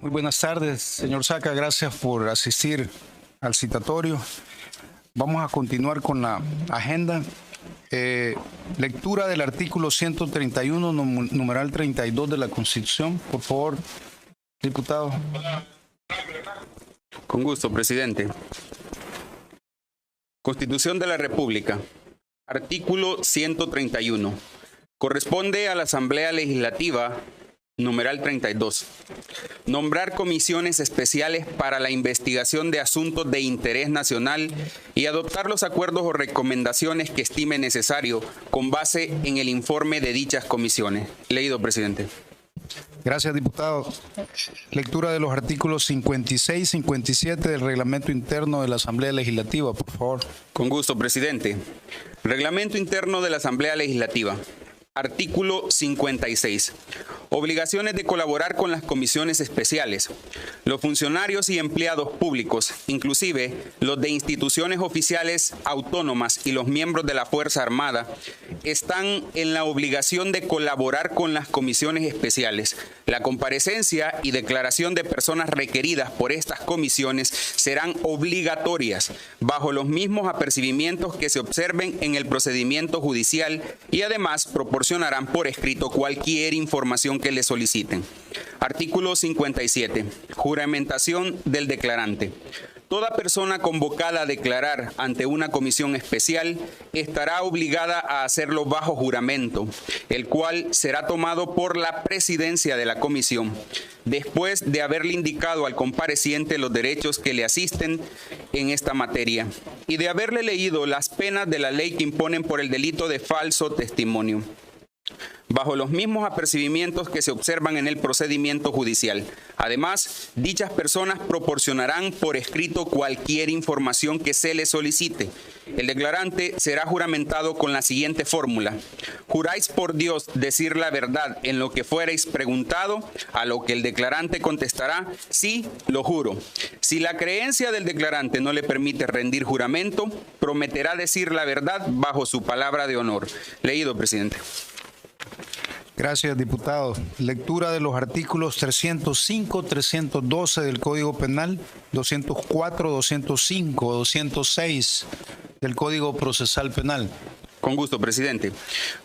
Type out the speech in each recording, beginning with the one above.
Muy buenas tardes, señor Saca. Gracias por asistir al citatorio. Vamos a continuar con la agenda. Lectura del artículo 131, numeral 32 de la Constitución. Por favor, diputado. Con gusto, presidente. Constitución de la República. Artículo 131. Corresponde a la Asamblea Legislativa, numeral 32, nombrar comisiones especiales para la investigación de asuntos de interés nacional y adoptar los acuerdos o recomendaciones que estime necesario con base en el informe de dichas comisiones. Leído, presidente. Gracias, diputado. Lectura de los artículos 56 y 57 del Reglamento Interno de la Asamblea Legislativa, por favor. Con gusto, presidente. Reglamento Interno de la Asamblea Legislativa. Artículo 56. Obligaciones de colaborar con las comisiones especiales. Los funcionarios y empleados públicos, inclusive los de instituciones oficiales autónomas y los miembros de la Fuerza Armada, están en la obligación de colaborar con las comisiones especiales. La comparecencia y declaración de personas requeridas por estas comisiones serán obligatorias, bajo los mismos apercibimientos que se observen en el procedimiento judicial y además proporcionarán por escrito cualquier información que le soliciten. Artículo 57. Juramentación del declarante. Toda persona convocada a declarar ante una comisión especial estará obligada a hacerlo bajo juramento, el cual será tomado por la presidencia de la comisión, después de haberle indicado al compareciente los derechos que le asisten en esta materia y de haberle leído las penas de la ley que imponen por el delito de falso testimonio, bajo los mismos apercibimientos que se observan en el procedimiento judicial. Además, dichas personas proporcionarán por escrito cualquier información que se le solicite. El declarante será juramentado con la siguiente fórmula: juráis por Dios decir la verdad en lo que fuereis preguntado, a lo que el declarante contestará: sí, lo juro. Si la creencia del declarante no le permite rendir juramento, prometerá decir la verdad bajo su palabra de honor. Leído, presidente. Gracias, diputado. Lectura de los artículos 305, 312 del Código Penal, 204, 205, 206 del Código Procesal Penal. Con gusto, presidente.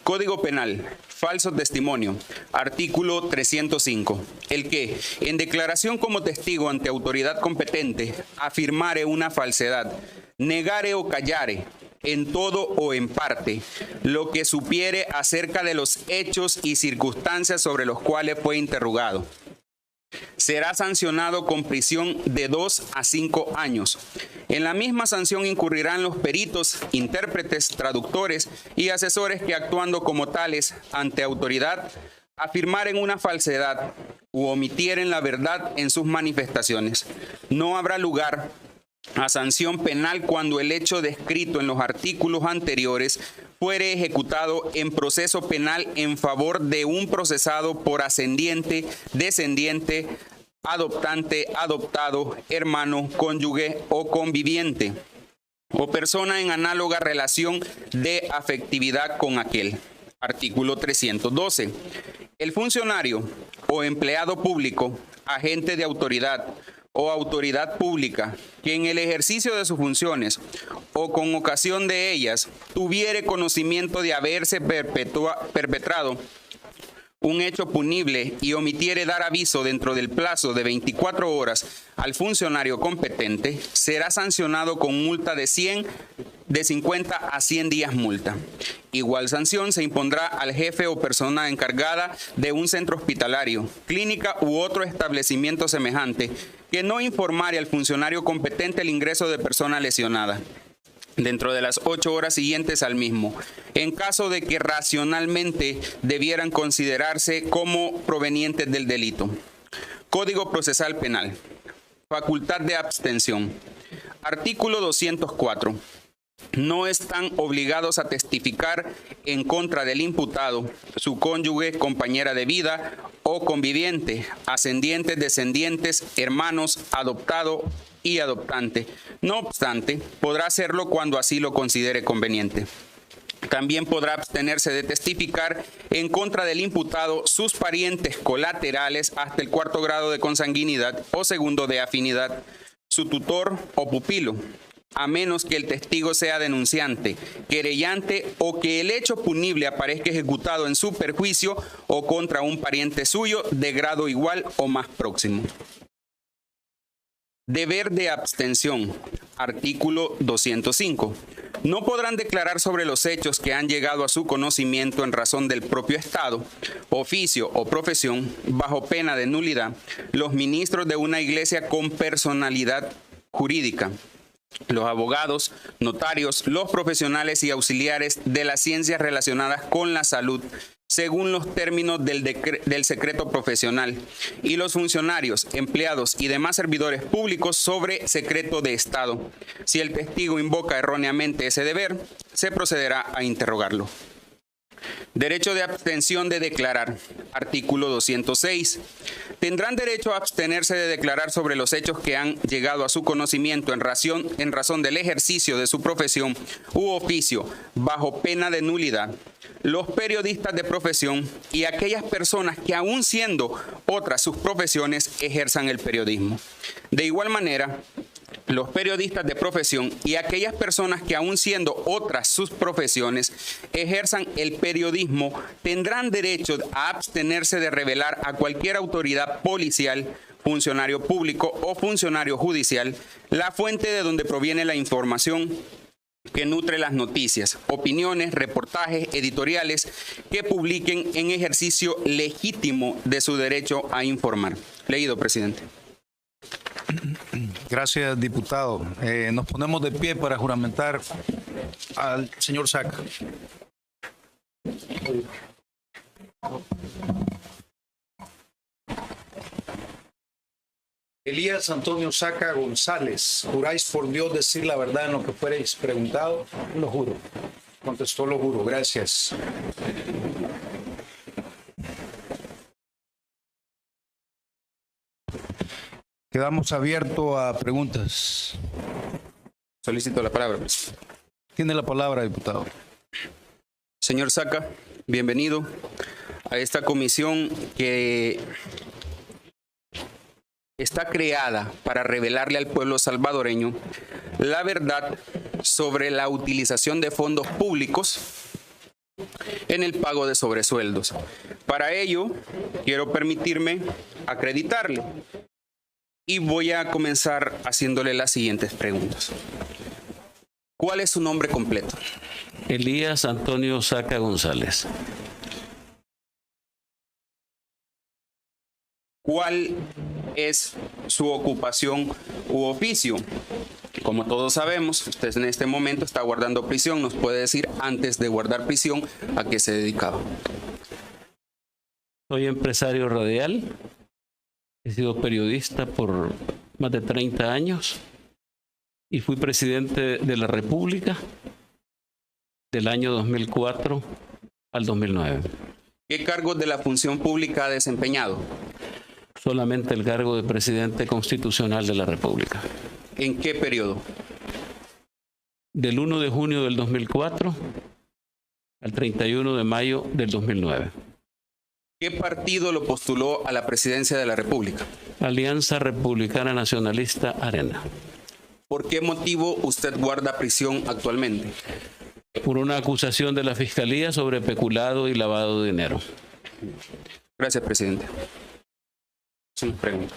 Código Penal, falso testimonio. Artículo 305. El que, en declaración como testigo ante autoridad competente, afirmare una falsedad, negare o callare, en todo o en parte, lo que supiere acerca de los hechos y circunstancias sobre los cuales fue interrogado, será sancionado con prisión de 2 a 5 años. En la misma sanción incurrirán los peritos, intérpretes, traductores y asesores que, actuando como tales ante autoridad, afirmaren una falsedad u omitieren la verdad en sus manifestaciones. No habrá lugar a sanción penal cuando el hecho descrito en los artículos anteriores fuere ejecutado en proceso penal en favor de un procesado por ascendiente, descendiente, adoptante, adoptado, hermano, cónyuge o conviviente, o persona en análoga relación de afectividad con aquel. Artículo 312. El funcionario o empleado público, agente de autoridad o autoridad pública, que en el ejercicio de sus funciones o con ocasión de ellas tuviere conocimiento de haberse perpetrado un hecho punible y omitiere dar aviso dentro del plazo de 24 horas al funcionario competente, será sancionado con multa de 50 a 100 días multa. Igual sanción se impondrá al jefe o persona encargada de un centro hospitalario, clínica u otro establecimiento semejante que no informare al funcionario competente el ingreso de persona lesionada dentro de las 8 horas siguientes al mismo, en caso de que racionalmente debieran considerarse como provenientes del delito. Código Procesal Penal. Facultad de abstención. Artículo 204. No están obligados a testificar en contra del imputado, su cónyuge, compañera de vida o conviviente, ascendientes, descendientes, hermanos, adoptado y adoptante. No obstante, podrá hacerlo cuando así lo considere conveniente. También podrá abstenerse de testificar en contra del imputado sus parientes colaterales hasta el 4º grado de consanguinidad o 2º de afinidad, su tutor o pupilo, a menos que el testigo sea denunciante, querellante o que el hecho punible aparezca ejecutado en su perjuicio o contra un pariente suyo de grado igual o más próximo. Deber de abstención. Artículo 205. No podrán declarar sobre los hechos que han llegado a su conocimiento en razón del propio Estado, oficio o profesión, bajo pena de nulidad, los ministros de una iglesia con personalidad jurídica, los abogados, notarios, los profesionales y auxiliares de las ciencias relacionadas con la salud, según los términos del secreto profesional, y los funcionarios, empleados y demás servidores públicos sobre secreto de Estado. Si el testigo invoca erróneamente ese deber, se procederá a interrogarlo. Derecho de abstención de declarar. Artículo 206. Tendrán derecho a abstenerse de declarar sobre los hechos que han llegado a su conocimiento en razón del ejercicio de su profesión u oficio bajo pena de nulidad los periodistas de profesión y aquellas personas que, aun siendo otras sus profesiones, ejerzan el periodismo. De igual manera, los periodistas de profesión y aquellas personas que, aun siendo otras sus profesiones, ejerzan el periodismo, tendrán derecho a abstenerse de revelar a cualquier autoridad policial, funcionario público o funcionario judicial la fuente de donde proviene la información que nutre las noticias, opiniones, reportajes, editoriales que publiquen en ejercicio legítimo de su derecho a informar. Leído, presidente. Gracias, diputado. Nos ponemos de pie para juramentar al señor Saca. Elías Antonio Saca González, ¿juráis por Dios decir la verdad en lo que fuereis preguntado? Lo juro. Contestó, lo juro. Gracias. Quedamos abiertos a preguntas. Solicito la palabra. Tiene la palabra, diputado. Señor Saca, bienvenido a esta comisión que está creada para revelarle al pueblo salvadoreño la verdad sobre la utilización de fondos públicos en el pago de sobresueldos. Para ello, quiero permitirme acreditarle y voy a comenzar haciéndole las siguientes preguntas. ¿Cuál es su nombre completo? Elías Antonio Saca González. ¿Cuál es su ocupación u oficio? Como todos sabemos, usted en este momento está guardando prisión. ¿Nos puede decir, antes de guardar prisión, a qué se dedicaba? Soy empresario radial. He sido periodista por más de 30 años y fui presidente de la República del año 2004 al 2009. ¿Qué cargos de la función pública ha desempeñado? Solamente el cargo de presidente constitucional de la República. ¿En qué periodo? Del 1 de junio del 2004 al 31 de mayo del 2009. ¿Qué partido lo postuló a la presidencia de la República? Alianza Republicana Nacionalista Arena. ¿Por qué motivo usted guarda prisión actualmente? Por una acusación de la Fiscalía sobre peculado y lavado de dinero. Gracias, presidente. Sin pregunta.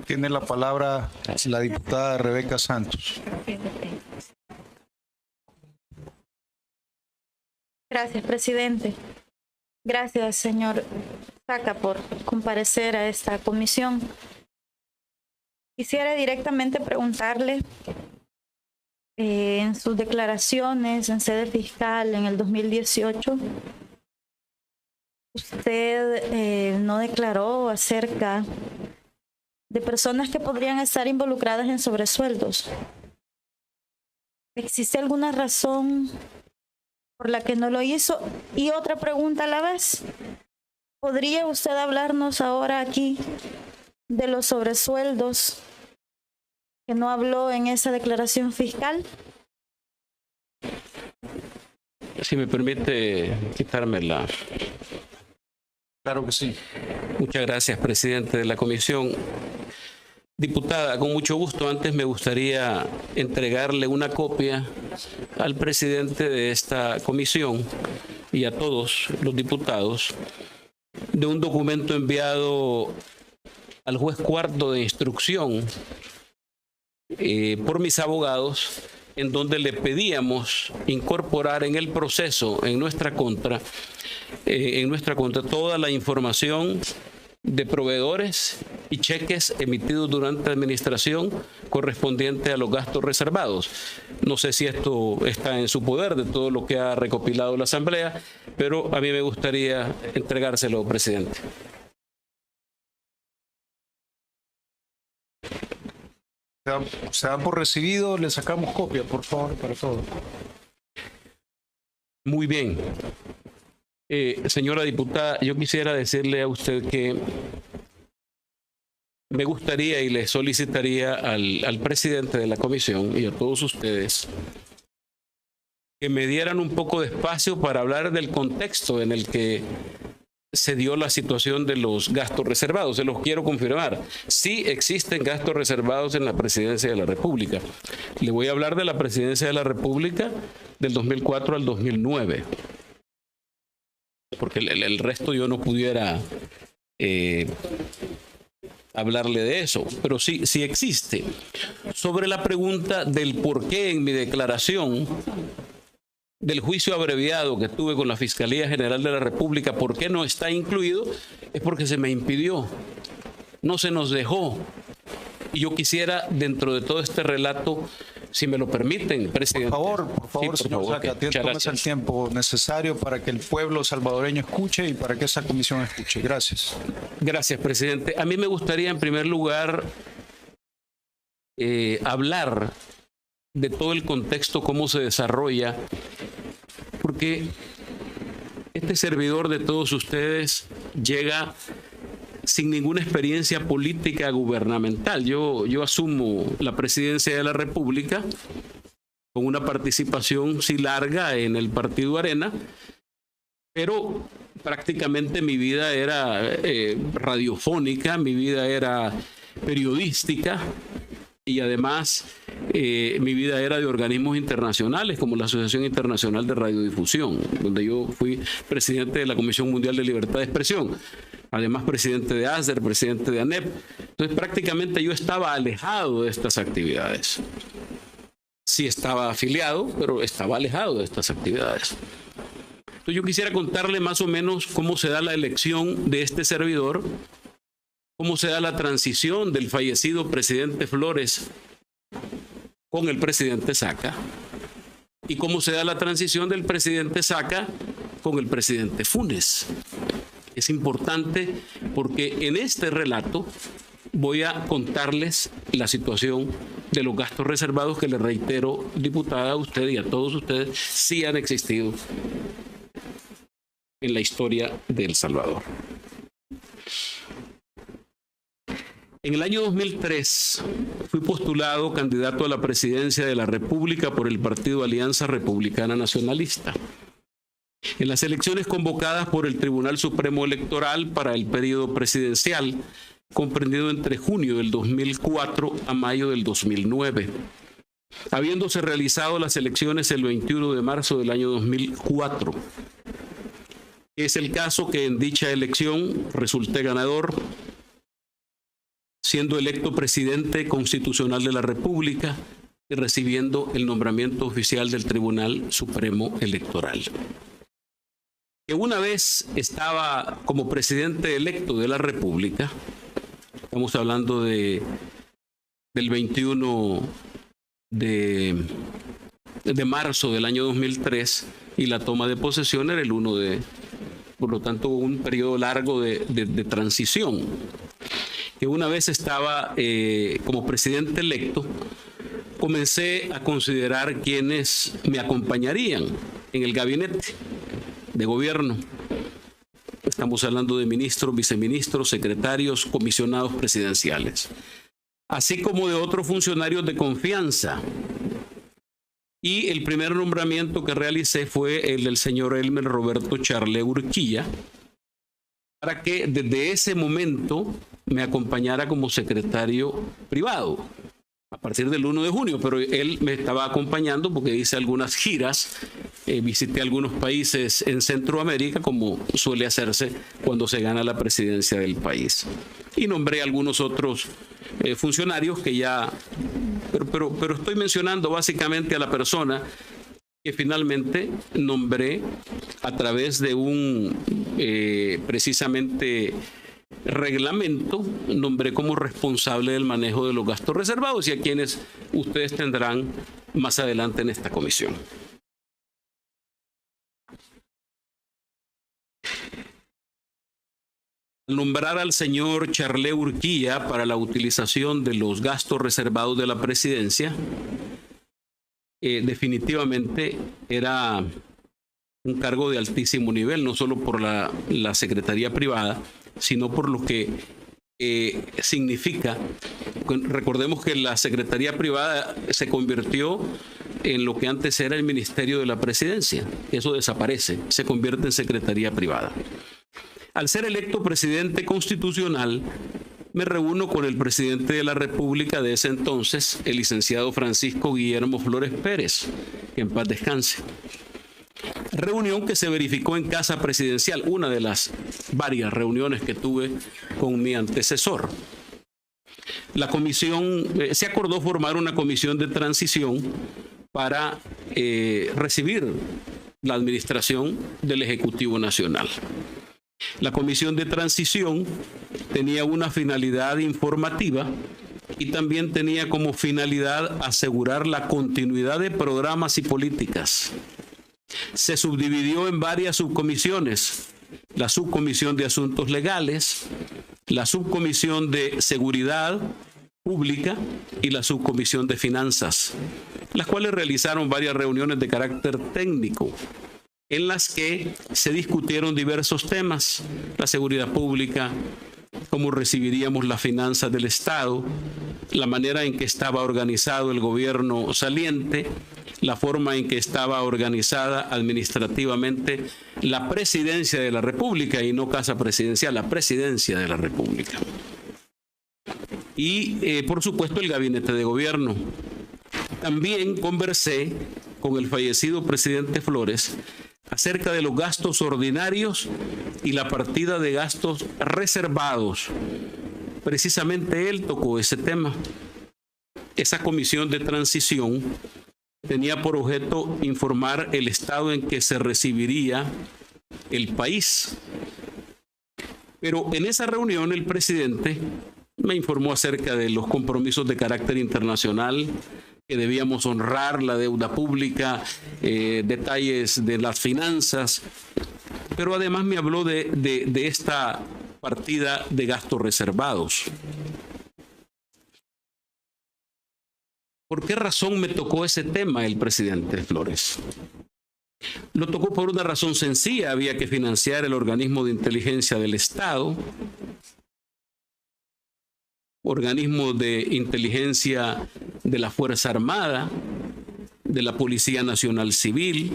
Tiene la palabra la diputada Rebeca Santos. Gracias, presidente. Gracias, señor Saca, por comparecer a esta comisión. Quisiera directamente preguntarle, en sus declaraciones en sede fiscal en el 2018, usted no declaró acerca de personas que podrían estar involucradas en sobresueldos. ¿Existe alguna razón por la que no lo hizo? Y otra pregunta a la vez. ¿Podría usted hablarnos ahora aquí de los sobresueldos que no habló en esa declaración fiscal? Si me permite quitarme la... Claro que sí. Muchas gracias, presidente de la comisión. Diputada, con mucho gusto, antes me gustaría entregarle una copia al presidente de esta comisión y a todos los diputados de un documento enviado al juez cuarto de instrucción por mis abogados, en donde le pedíamos incorporar en el proceso, en nuestra contra, toda la información de proveedores y cheques emitidos durante la administración correspondiente a los gastos reservados. No sé si esto está en su poder de todo lo que ha recopilado la Asamblea, pero a mí me gustaría entregárselo, presidente. Se da por recibido, le sacamos copia, por favor, para todo. Muy bien. Señora diputada, yo quisiera decirle a usted que me gustaría y le solicitaría al presidente de la comisión y a todos ustedes que me dieran un poco de espacio para hablar del contexto en el que se dio la situación de los gastos reservados. Se los quiero confirmar. Sí existen gastos reservados en la Presidencia de la República. Le voy a hablar de la Presidencia de la República del 2004 al 2009. Porque el resto yo no pudiera hablarle de eso, pero sí existe. Sobre la pregunta del por qué en mi declaración del juicio abreviado que tuve con la Fiscalía General de la República, por qué no está incluido, es porque se me impidió, no se nos dejó. Y yo quisiera, dentro de todo este relato, si me lo permiten, presidente. Por favor, Sí, señor Saca, tómese el tiempo necesario para que el pueblo salvadoreño escuche y para que esa comisión escuche. Gracias. Gracias, presidente. A mí me gustaría, en primer lugar, hablar de todo el contexto, cómo se desarrolla, porque este servidor de todos ustedes llega sin ninguna experiencia política gubernamental. Yo asumo la presidencia de la República con una participación sí larga en el Partido Arena, pero prácticamente mi vida era radiofónica, mi vida era periodística y además mi vida era de organismos internacionales como la Asociación Internacional de Radiodifusión, donde yo fui presidente de la Comisión Mundial de Libertad de Expresión. Además, presidente de ASDER, presidente de ANEP. Entonces, prácticamente yo estaba alejado de estas actividades. Sí estaba afiliado, pero estaba alejado de estas actividades. Entonces, yo quisiera contarle más o menos cómo se da la elección de este servidor, cómo se da la transición del fallecido presidente Flores con el presidente Saca y cómo se da la transición del presidente Saca con el presidente Funes. Es importante porque en este relato voy a contarles la situación de los gastos reservados que le reitero, diputada, a usted y a todos ustedes, sí han existido en la historia de El Salvador. En el año 2003 fui postulado candidato a la presidencia de la República por el Partido Alianza Republicana Nacionalista. En las elecciones convocadas por el Tribunal Supremo Electoral para el periodo presidencial, comprendido entre junio del 2004 a mayo del 2009, habiéndose realizado las elecciones el 21 de marzo del año 2004. Es el caso que en dicha elección resulté ganador, siendo electo presidente constitucional de la República y recibiendo el nombramiento oficial del Tribunal Supremo Electoral. Que una vez estaba como presidente electo de la República, estamos hablando del 21 de marzo del año 2003 y la toma de posesión era el 1 de... Por lo tanto, un periodo largo de transición. Que una vez estaba como presidente electo, comencé a considerar quienes me acompañarían en el gabinete de gobierno. Estamos hablando de ministros, viceministros, secretarios, comisionados presidenciales, así como de otros funcionarios de confianza. Y el primer nombramiento que realicé fue el del señor Elmer Roberto Charle Urquilla, para que desde ese momento me acompañara como secretario privado a partir del 1 de junio, pero él me estaba acompañando porque hice algunas giras, visité algunos países en Centroamérica, como suele hacerse cuando se gana la presidencia del país. Y nombré algunos otros funcionarios que ya... Pero estoy mencionando básicamente a la persona que finalmente nombré a través de un precisamente reglamento, nombré como responsable del manejo de los gastos reservados y a quienes ustedes tendrán más adelante en esta comisión. Al nombrar al señor Charle Urquilla para la utilización de los gastos reservados de la presidencia, definitivamente era un cargo de altísimo nivel, no solo por la Secretaría Privada, sino por lo que significa. Recordemos que la Secretaría Privada se convirtió en lo que antes era el Ministerio de la Presidencia. Eso desaparece, se convierte en Secretaría Privada. Al ser electo presidente constitucional, me reúno con el presidente de la República de ese entonces, el licenciado Francisco Guillermo Flores Pérez, que en paz descanse. Reunión que se verificó en Casa Presidencial, una de las varias reuniones que tuve con mi antecesor. La comisión, se acordó formar una comisión de transición para recibir la administración del Ejecutivo Nacional. La comisión de transición tenía una finalidad informativa y también tenía como finalidad asegurar la continuidad de programas y políticas. Se subdividió en varias subcomisiones: la subcomisión de asuntos legales, la subcomisión de seguridad pública y la subcomisión de finanzas, las cuales realizaron varias reuniones de carácter técnico en las que se discutieron diversos temas: la seguridad pública, cómo recibiríamos las finanzas del Estado, la manera en que estaba organizado el gobierno saliente, la forma en que estaba organizada administrativamente la presidencia de la República, y no Casa Presidencial, la presidencia de la República. Y, por supuesto, el gabinete de gobierno. También conversé con el fallecido presidente Flores acerca de los gastos ordinarios y la partida de gastos reservados. Precisamente él tocó ese tema. Esa comisión de transición tenía por objeto informar el estado en que se recibiría el país. Pero en esa reunión el presidente me informó acerca de los compromisos de carácter internacional, que debíamos honrar la deuda pública, detalles de las finanzas, pero además me habló de esta partida de gastos reservados. ¿Por qué razón me tocó ese tema el presidente Flores? Lo tocó por una razón sencilla: había que financiar el organismo de inteligencia del Estado, organismo de inteligencia de la Fuerza Armada, de la Policía Nacional Civil,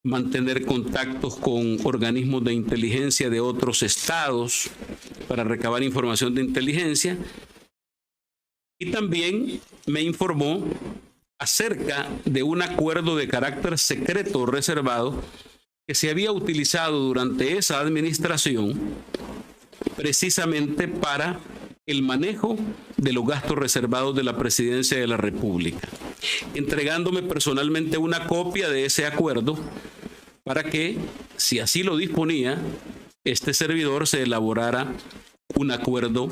mantener contactos con organismos de inteligencia de otros estados para recabar información de inteligencia. Y también me informó acerca de un acuerdo de carácter secreto o reservado que se había utilizado durante esa administración precisamente para el manejo de los gastos reservados de la Presidencia de la República, entregándome personalmente una copia de ese acuerdo para que, si así lo disponía, este servidor se elaborara un acuerdo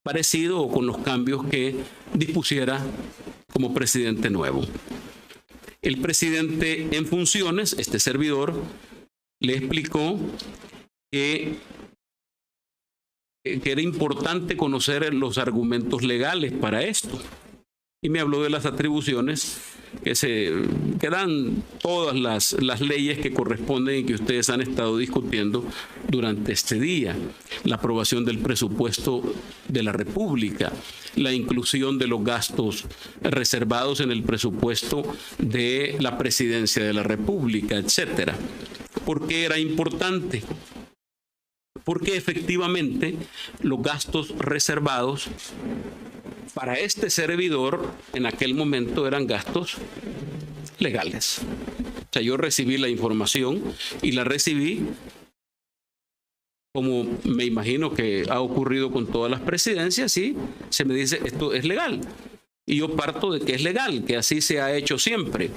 parecido o con los cambios que dispusiera como presidente nuevo. El presidente en funciones, este servidor, le explicó que era importante conocer los argumentos legales para esto, y me habló de las atribuciones que dan todas las leyes que corresponden y que ustedes han estado discutiendo durante este día. La aprobación del presupuesto de la República, la inclusión de los gastos reservados en el presupuesto de la Presidencia de la República, etcétera. ¿Por qué era importante? Porque efectivamente los gastos reservados para este servidor en aquel momento eran gastos legales. O sea, yo recibí la información y la recibí como me imagino que ha ocurrido con todas las presidencias, y se me dice esto es legal. Y yo parto de que es legal, que así se ha hecho siempre.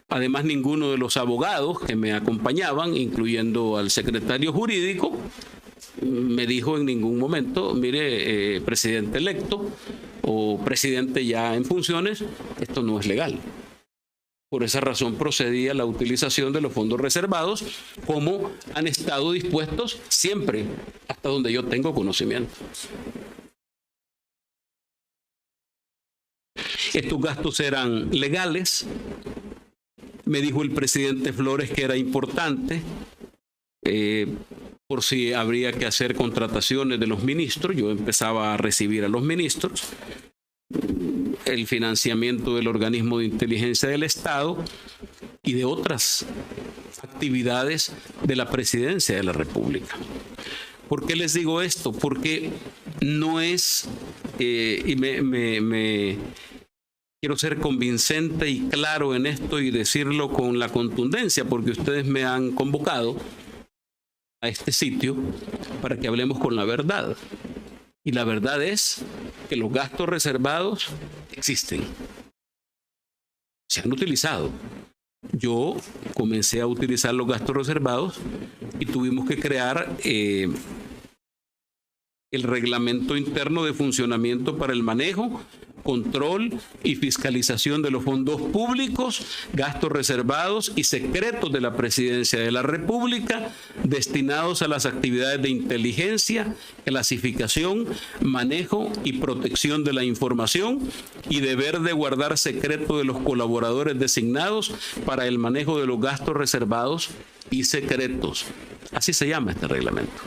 Además, ninguno de los abogados que me acompañaban, incluyendo al secretario jurídico, me dijo en ningún momento, mire, presidente electo o presidente ya en funciones, esto no es legal. Por esa razón procedía la utilización de los fondos reservados, como han estado dispuestos siempre, hasta donde yo tengo conocimiento. Estos gastos eran legales. Me dijo el presidente Flores que era importante, por si habría que hacer contrataciones de los ministros. Yo empezaba a recibir a los ministros, el financiamiento del organismo de inteligencia del Estado y de otras actividades de la Presidencia de la República. ¿Por qué les digo esto? Porque no es, y quiero ser convincente y claro en esto y decirlo con la contundencia, porque ustedes me han convocado a este sitio para que hablemos con la verdad. Y la verdad es que los gastos reservados existen. Se han utilizado. Yo comencé a utilizar los gastos reservados y tuvimos que crear el reglamento interno de funcionamiento para el manejo, control y fiscalización de los fondos públicos, gastos reservados y secretos de la Presidencia de la República destinados a las actividades de inteligencia, clasificación, manejo y protección de la información y deber de guardar secreto de los colaboradores designados para el manejo de los gastos reservados y secretos. Así se llama este reglamento.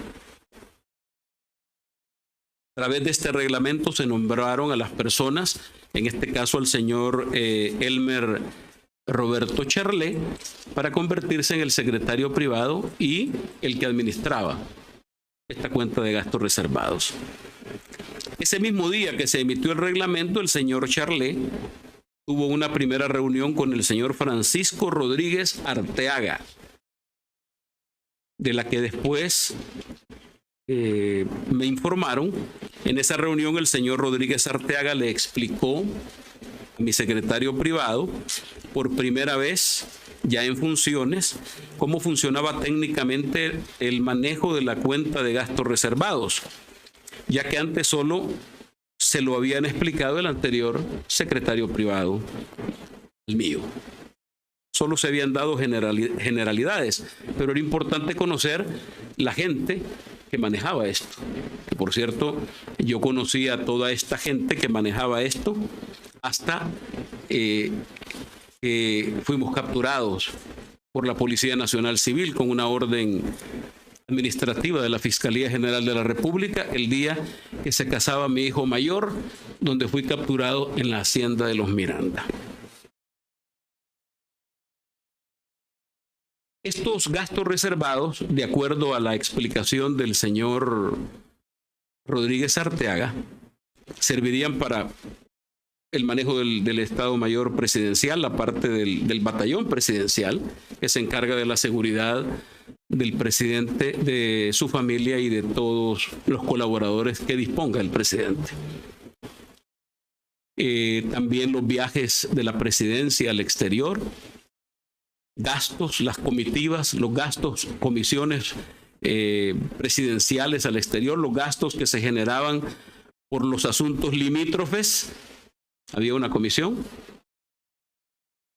A través de este reglamento se nombraron a las personas, en este caso al señor Elmer Roberto Charlé, para convertirse en el secretario privado y el que administraba esta cuenta de gastos reservados. Ese mismo día que se emitió el reglamento, el señor Charlé tuvo una primera reunión con el señor Francisco Rodríguez Arteaga, de la que después me informaron. En esa reunión el señor Rodríguez Arteaga le explicó a mi secretario privado, por primera vez ya en funciones, cómo funcionaba técnicamente el manejo de la cuenta de gastos reservados, ya que antes solo se lo habían explicado el anterior secretario privado, el mío. Solo se habían dado generalidades, pero era importante conocer la gente que manejaba esto. Que, por cierto, yo conocí a toda esta gente que manejaba esto hasta que fuimos capturados por la Policía Nacional Civil con una orden administrativa de la Fiscalía General de la República el día que se casaba mi hijo mayor, donde fui capturado en la hacienda de los Miranda. Estos gastos reservados, de acuerdo a la explicación del señor Rodríguez Arteaga, servirían para el manejo del Estado Mayor Presidencial, la parte del batallón presidencial, que se encarga de la seguridad del presidente, de su familia y de todos los colaboradores que disponga el presidente. También los viajes de la presidencia al exterior, gastos, las comitivas, los gastos, comisiones presidenciales al exterior, los gastos que se generaban por los asuntos limítrofes, había una comisión,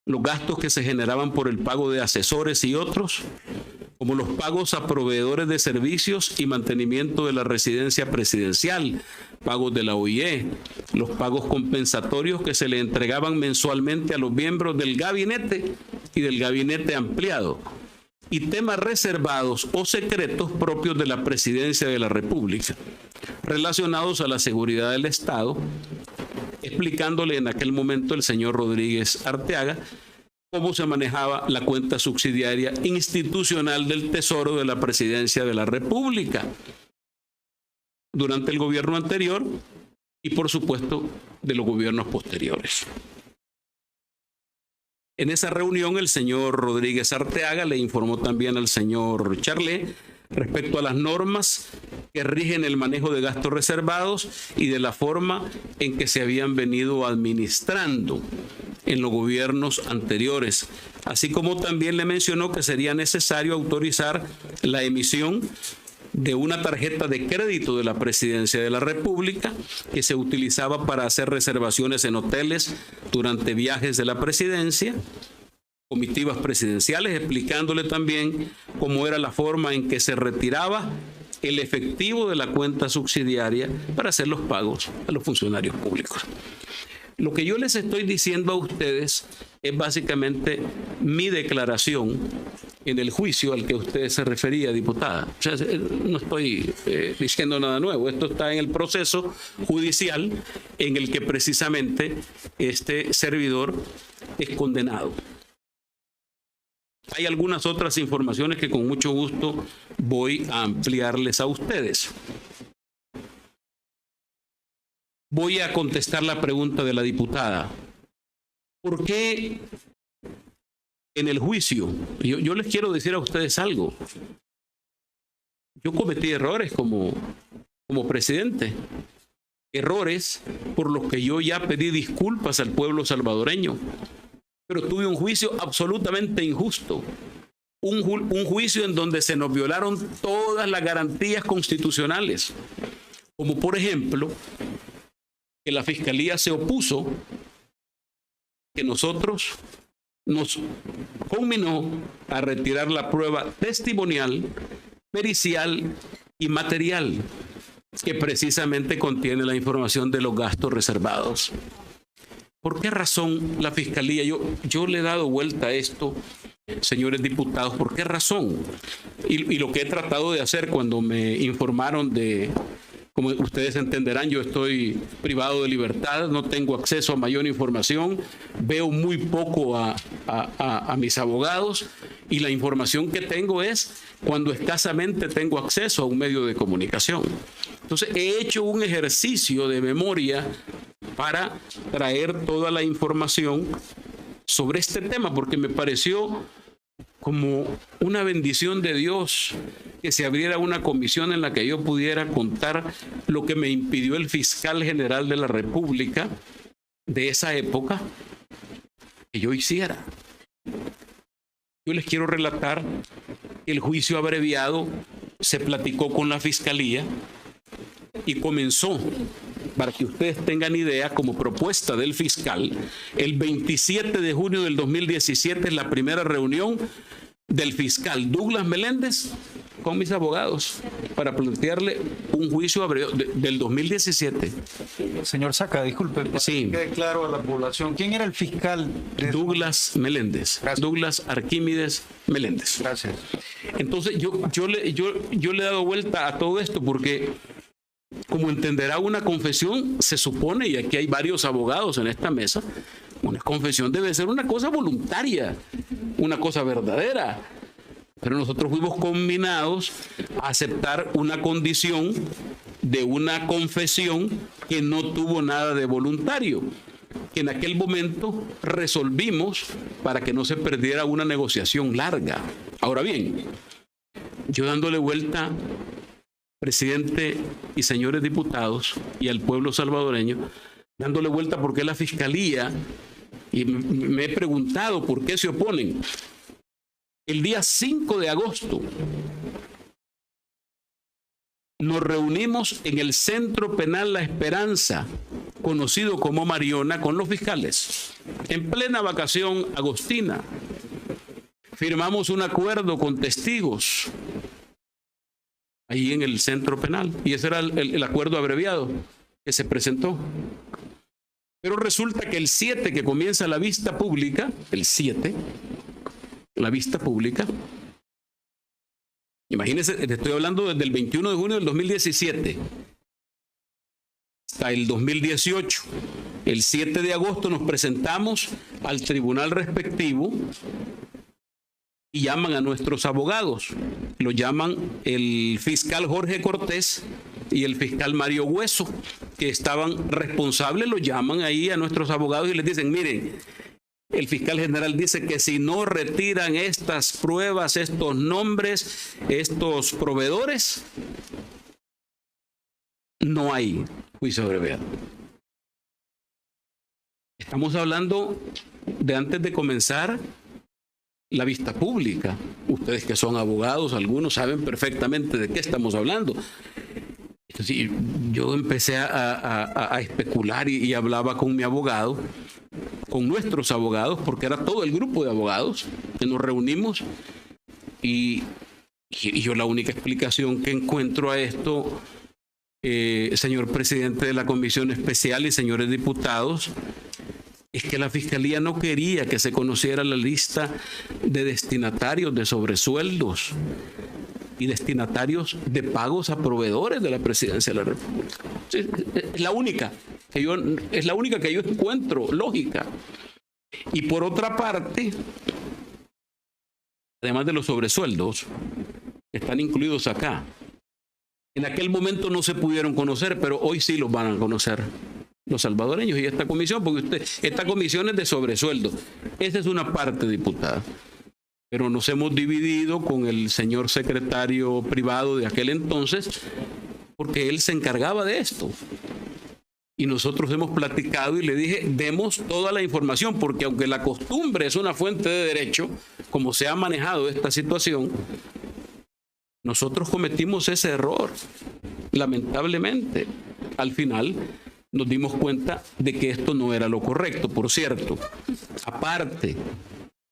los gastos que se generaban por el pago de asesores y otros, como los pagos a proveedores de servicios y mantenimiento de la residencia presidencial, pagos de la OIE, los pagos compensatorios que se le entregaban mensualmente a los miembros del gabinete y del gabinete ampliado, y temas reservados o secretos propios de la Presidencia de la República, relacionados a la seguridad del Estado, explicándole en aquel momento el señor Rodríguez Arteaga cómo se manejaba la cuenta subsidiaria institucional del Tesoro de la Presidencia de la República durante el gobierno anterior y, por supuesto, de los gobiernos posteriores. En esa reunión, el señor Rodríguez Arteaga le informó también al señor Charlet respecto a las normas que rigen el manejo de gastos reservados y de la forma en que se habían venido administrando en los gobiernos anteriores, así como también le mencionó que sería necesario autorizar la emisión de una tarjeta de crédito de la Presidencia de la República que se utilizaba para hacer reservaciones en hoteles durante viajes de la Presidencia, comitivas presidenciales, explicándole también cómo era la forma en que se retiraba el efectivo de la cuenta subsidiaria para hacer los pagos a los funcionarios públicos. Lo que yo les estoy diciendo a ustedes es básicamente mi declaración en el juicio al que usted se refería, diputada. O sea, no estoy diciendo nada nuevo. Esto está en el proceso judicial en el que precisamente este servidor es condenado. Hay algunas otras informaciones que con mucho gusto voy a ampliarles a ustedes. Voy a contestar la pregunta de la diputada. ¿Por qué en el juicio? Yo les quiero decir a ustedes algo. Yo cometí errores como presidente. Errores por los que yo ya pedí disculpas al pueblo salvadoreño. Pero tuve un juicio absolutamente injusto. Un juicio en donde se nos violaron todas las garantías constitucionales. Como por ejemplo, que la Fiscalía se opuso, que nosotros nos conminó a retirar la prueba testimonial, pericial y material que precisamente contiene la información de los gastos reservados. ¿Por qué razón la Fiscalía? Yo le he dado vuelta a esto, señores diputados, ¿por qué razón? Y lo que he tratado de hacer cuando me informaron de... Como ustedes entenderán, yo estoy privado de libertad, no tengo acceso a mayor información, veo muy poco a mis abogados y la información que tengo es cuando escasamente tengo acceso a un medio de comunicación. Entonces, he hecho un ejercicio de memoria para traer toda la información sobre este tema, porque me pareció como una bendición de Dios que se abriera una comisión en la que yo pudiera contar lo que me impidió el fiscal general de la República de esa época que yo hiciera. Yo les quiero relatar que el juicio abreviado se platicó con la Fiscalía y comenzó, para que ustedes tengan idea, como propuesta del fiscal, el 27 de junio del 2017 es la primera reunión del fiscal Douglas Meléndez con mis abogados para plantearle un juicio abreviado del 2017. Señor Saca, disculpe, para sí, que quede claro a la población, ¿quién era el fiscal? Douglas Meléndez. Gracias. Douglas Arquímedes Meléndez. Gracias. Entonces, yo le he dado vuelta a todo esto porque, como entenderá, una confesión se supone, y aquí hay varios abogados en esta mesa, una confesión debe ser una cosa voluntaria, una cosa verdadera. Pero nosotros fuimos conminados a aceptar una condición de una confesión que no tuvo nada de voluntario, que en aquel momento resolvimos para que no se perdiera una negociación larga. Ahora bien, yo dándole vuelta, presidente y señores diputados, y al pueblo salvadoreño, dándole vuelta por qué la Fiscalía, y me he preguntado por qué se oponen. El día 5 de agosto nos reunimos en el Centro Penal La Esperanza, conocido como Mariona, con los fiscales, en plena vacación agostina. Firmamos un acuerdo con testigos ahí en el Centro Penal, y ese era el acuerdo abreviado. que se presentó. Pero resulta que el 7 que comienza la vista pública, el 7, la vista pública, imagínense, te estoy hablando desde el 21 de junio del 2017 hasta el 2018. El 7 de agosto nos presentamos al tribunal respectivo y llaman a nuestros abogados. Lo llaman el fiscal Jorge Cortés y el fiscal Mario Hueso, que estaban responsables, lo llaman ahí a nuestros abogados y les dicen, miren, el fiscal general dice que si no retiran estas pruebas, estos nombres, estos proveedores, no hay juicio abreviado. Estamos hablando de antes de comenzar la vista pública. Ustedes que son abogados, algunos saben perfectamente de qué estamos hablando. Entonces, yo empecé a especular y hablaba con mi abogado, con nuestros abogados, porque era todo el grupo de abogados que nos reunimos y yo la única explicación que encuentro a esto, señor presidente de la Comisión Especial y señores diputados, es que la Fiscalía no quería que se conociera la lista de destinatarios de sobresueldos y destinatarios de pagos a proveedores de la Presidencia de la República. Sí, es la única que yo encuentro lógica. Y por otra parte, además de los sobresueldos, están incluidos acá. En aquel momento no se pudieron conocer, pero hoy sí los van a conocer los salvadoreños y esta comisión, porque esta comisión es de sobresueldo. Esa es una parte, diputada. Pero nos hemos dividido con el señor secretario privado de aquel entonces, porque él se encargaba de esto. Y nosotros hemos platicado y le dije, demos toda la información, porque aunque la costumbre es una fuente de derecho, como se ha manejado esta situación, nosotros cometimos ese error, lamentablemente. Al final nos dimos cuenta de que esto no era lo correcto. Por cierto, aparte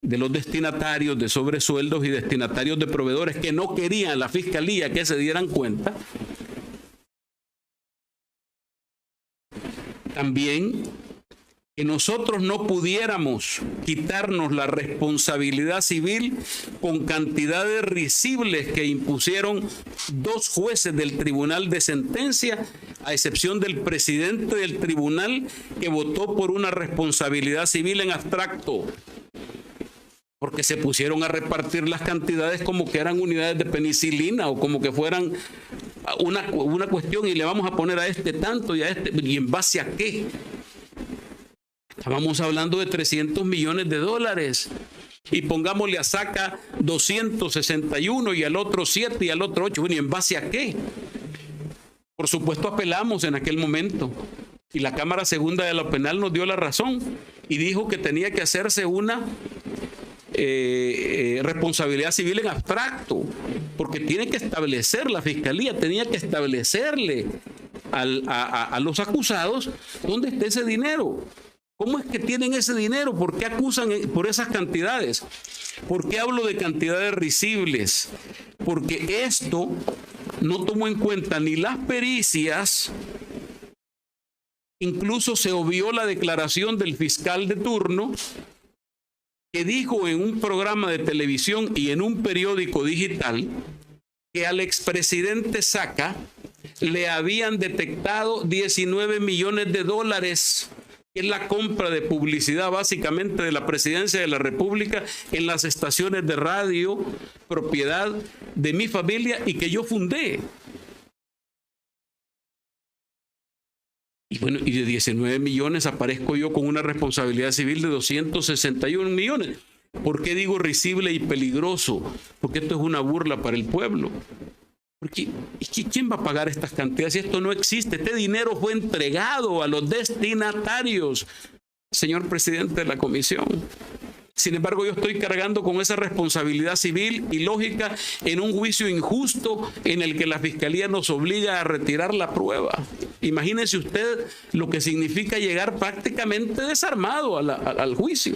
de los destinatarios de sobresueldos y destinatarios de proveedores que no querían la Fiscalía que se dieran cuenta, también que nosotros no pudiéramos quitarnos la responsabilidad civil con cantidades risibles que impusieron 2 jueces del Tribunal de Sentencia, a excepción del presidente del tribunal que votó por una responsabilidad civil en abstracto, porque se pusieron a repartir las cantidades como que eran unidades de penicilina o como que fueran una cuestión y le vamos a poner a este tanto y a este, ¿y en base a qué? Estábamos hablando de $300 millones y pongámosle a Saca 261 y al otro 7 y al otro 8. Bueno, ¿y en base a qué? Por supuesto apelamos en aquel momento y la Cámara Segunda de lo Penal nos dio la razón y dijo que tenía que hacerse una responsabilidad civil en abstracto, porque tiene que establecer, la Fiscalía tenía que establecerle a los acusados dónde está ese dinero. ¿Cómo es que tienen ese dinero? ¿Por qué acusan por esas cantidades? ¿Por qué hablo de cantidades risibles? Porque esto no tomó en cuenta ni las pericias, incluso se obvió la declaración del fiscal de turno, que dijo en un programa de televisión y en un periódico digital que al expresidente Saca le habían detectado $19 millones, que es la compra de publicidad básicamente de la Presidencia de la República en las estaciones de radio, propiedad de mi familia y que yo fundé. Y bueno, y de 19 millones aparezco yo con una responsabilidad civil de 261 millones. ¿Por qué digo risible y peligroso? Porque esto es una burla para el pueblo. Porque ¿quién va a pagar estas cantidades si esto no existe? Este dinero fue entregado a los destinatarios, señor presidente de la comisión. Sin embargo, yo estoy cargando con esa responsabilidad civil y lógica en un juicio injusto en el que la Fiscalía nos obliga a retirar la prueba. Imagínese usted lo que significa llegar prácticamente desarmado al juicio.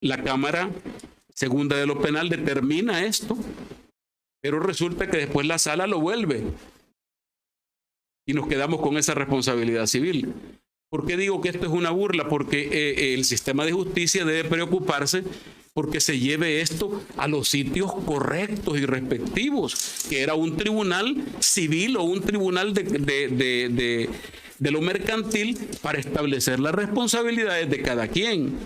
La Cámara Segunda de lo Penal determina esto, pero resulta que después la sala lo vuelve y nos quedamos con esa responsabilidad civil. ¿Por qué digo que esto es una burla? Porque el sistema de justicia debe preocuparse porque se lleve esto a los sitios correctos y respectivos, que era un tribunal civil o un tribunal de lo mercantil para establecer las responsabilidades de cada quien.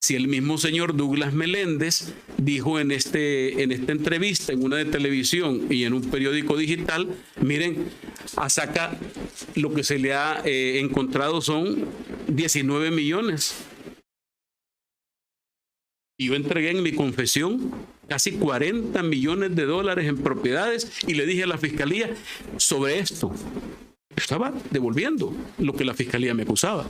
Si el mismo señor Douglas Meléndez dijo en esta entrevista, en una de televisión y en un periódico digital, miren, a Saca lo que se le ha encontrado son 19 millones. Y yo entregué en mi confesión casi 40 millones de dólares en propiedades y le dije a la fiscalía sobre esto. Estaba devolviendo lo que la fiscalía me acusaba.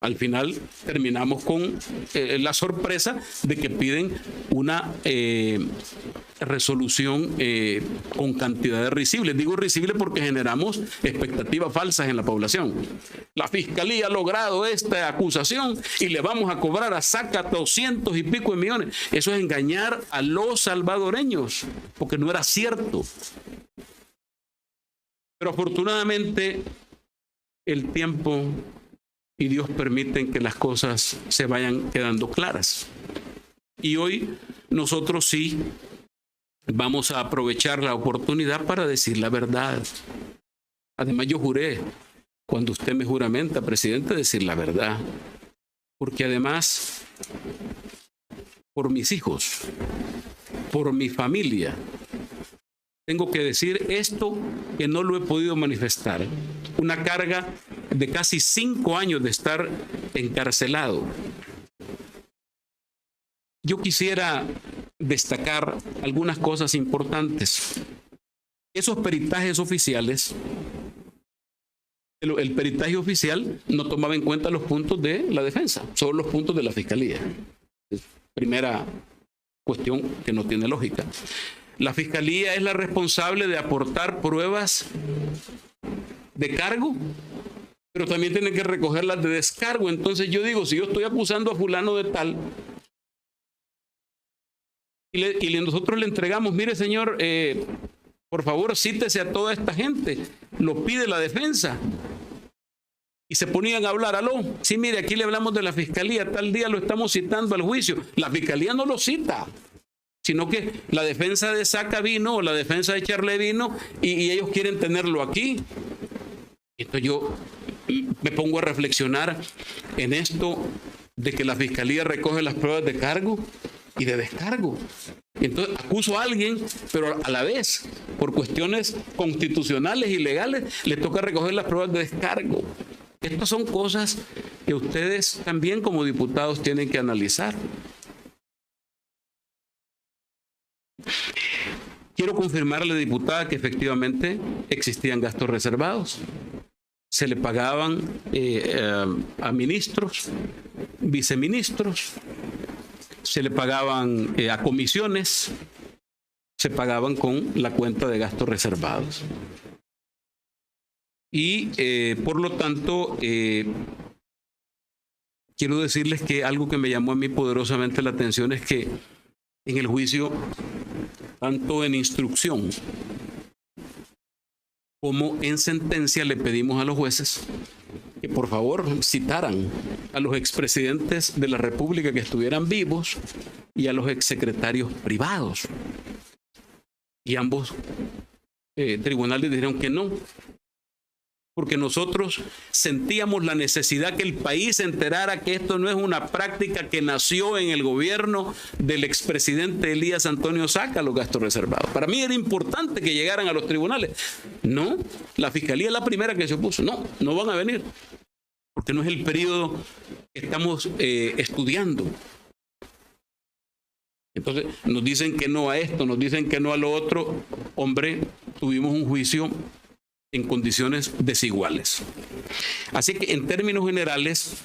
Al final terminamos con la sorpresa de que piden una resolución con cantidades risibles. Digo risibles porque generamos expectativas falsas en la población. La fiscalía ha logrado esta acusación y le vamos a cobrar a Saca 200 y pico de millones. Eso es engañar a los salvadoreños, porque no era cierto. Pero afortunadamente el tiempo y Dios permiten que las cosas se vayan quedando claras. Y hoy nosotros sí vamos a aprovechar la oportunidad para decir la verdad. Además, yo juré, cuando usted me juramenta, presidente, decir la verdad. Porque además, por mis hijos, por mi familia, tengo que decir esto que no lo he podido manifestar. Una carga de casi 5 años de estar encarcelado. Yo quisiera destacar algunas cosas importantes. Esos peritajes oficiales, el peritaje oficial no tomaba en cuenta los puntos de la defensa, solo los puntos de la fiscalía. Primera cuestión que no tiene lógica. La fiscalía es la responsable de aportar pruebas de cargo, pero también tiene que recoger las de descargo. Entonces yo digo, si yo estoy acusando a fulano de tal, y nosotros le entregamos, mire señor, por favor cítese a toda esta gente, lo pide la defensa. Y se ponían a hablar, aló, sí, mire, aquí le hablamos de la fiscalía, tal día lo estamos citando al juicio. La fiscalía no lo cita, sino que la defensa de Saca vino o la defensa de Charle vino y ellos quieren tenerlo aquí. Entonces yo me pongo a reflexionar en esto de que la fiscalía recoge las pruebas de cargo y de descargo. Entonces acuso a alguien, pero a la vez, por cuestiones constitucionales y legales, le toca recoger las pruebas de descargo. Estas son cosas que ustedes también como diputados tienen que analizar. Quiero confirmarle, diputada, que efectivamente existían gastos reservados. Se le pagaban a ministros, viceministros, se le pagaban a comisiones, se pagaban con la cuenta de gastos reservados. Y por lo tanto, quiero decirles que algo que me llamó a mí poderosamente la atención es que en el juicio, tanto en instrucción como en sentencia, le pedimos a los jueces que por favor citaran a los expresidentes de la República que estuvieran vivos y a los exsecretarios privados. Y ambos tribunales dijeron que no, porque nosotros sentíamos la necesidad que el país se enterara que esto no es una práctica que nació en el gobierno del expresidente Elías Antonio Saca, los gastos reservados. Para mí era importante que llegaran a los tribunales. No, la fiscalía es la primera que se opuso. No, no van a venir, porque no es el periodo que estamos estudiando. Entonces nos dicen que no a esto, nos dicen que no a lo otro. Hombre, tuvimos un juicio en condiciones desiguales. Así que en términos generales,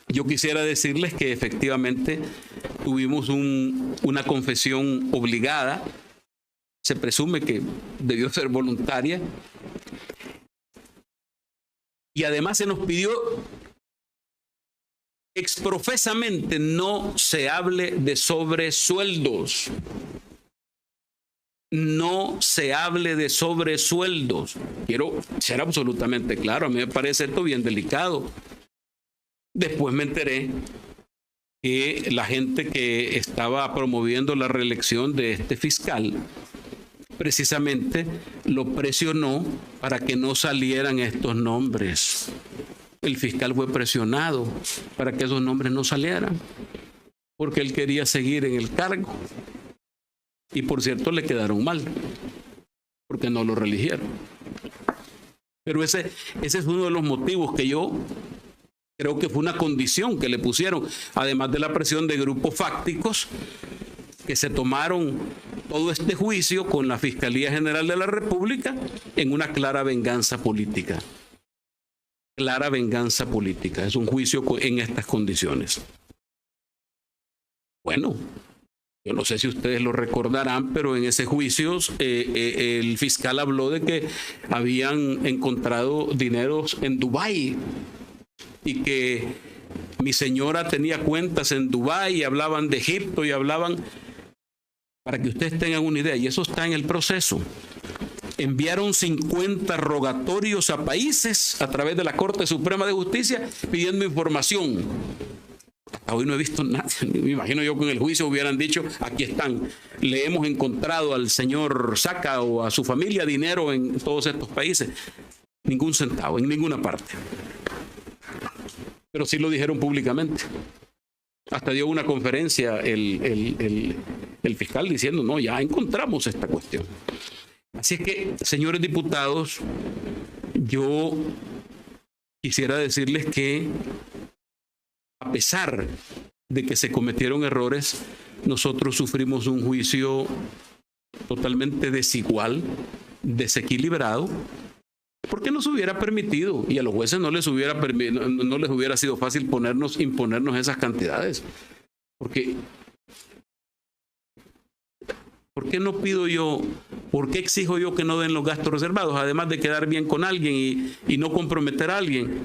yo quisiera decirles que efectivamente tuvimos una confesión obligada. Se presume que debió ser voluntaria. Y además se nos pidió exprofesamente no se hable de sobresueldos. no se hable de sobresueldos. Quiero ser absolutamente claro, a mí me parece esto bien delicado. Después me enteré que la gente que estaba promoviendo la reelección de este fiscal precisamente lo presionó para que no salieran estos nombres. El fiscal fue presionado para que esos nombres no salieran, porque él quería seguir en el cargo. Y por cierto, le quedaron mal, porque no lo reeligieron. Pero ese es uno de los motivos que yo creo que fue una condición que le pusieron, además de la presión de grupos fácticos que se tomaron todo este juicio con la Fiscalía General de la República en una clara venganza política. Clara venganza política. Es un juicio en estas condiciones. Bueno, yo no sé si ustedes lo recordarán, pero en ese juicio el fiscal habló de que habían encontrado dineros en Dubái y que mi señora tenía cuentas en Dubái y hablaban de Egipto y hablaban, para que ustedes tengan una idea, y eso está en el proceso. Enviaron 50 rogatorios a países a través de la Corte Suprema de Justicia pidiendo información. Hasta hoy no he visto nada. Me imagino yo que en el juicio hubieran dicho, aquí están, le hemos encontrado al señor Saca o a su familia dinero en todos estos países. Ningún centavo, en ninguna parte. Pero sí lo dijeron públicamente. Hasta dio una conferencia el fiscal diciendo, no, ya encontramos esta cuestión. Así es que, señores diputados, yo quisiera decirles que a pesar de que se cometieron errores, nosotros sufrimos un juicio totalmente desigual, desequilibrado, porque nos hubiera permitido, y a los jueces no les hubiera sido fácil imponernos esas cantidades. Porque, ¿por qué no pido yo, por qué exijo yo que no den los gastos reservados, además de quedar bien con alguien y no comprometer a alguien?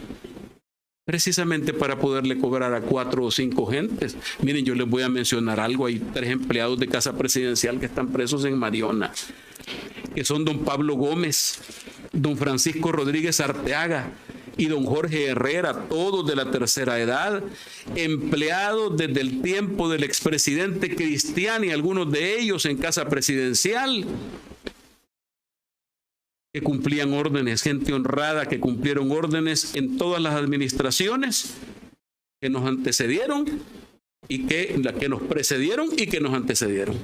Precisamente para poderle cobrar a 4 o 5 gentes. Miren, yo les voy a mencionar algo. Hay 3 empleados de Casa Presidencial que están presos en Mariona, que son don Pablo Gómez, don Francisco Rodríguez Arteaga y don Jorge Herrera, todos de la tercera edad, empleados desde el tiempo del expresidente Cristiani, algunos de ellos en Casa Presidencial, que cumplían órdenes, gente honrada que cumplieron órdenes en todas las administraciones que nos antecedieron y que nos precedieron y que nos antecedieron.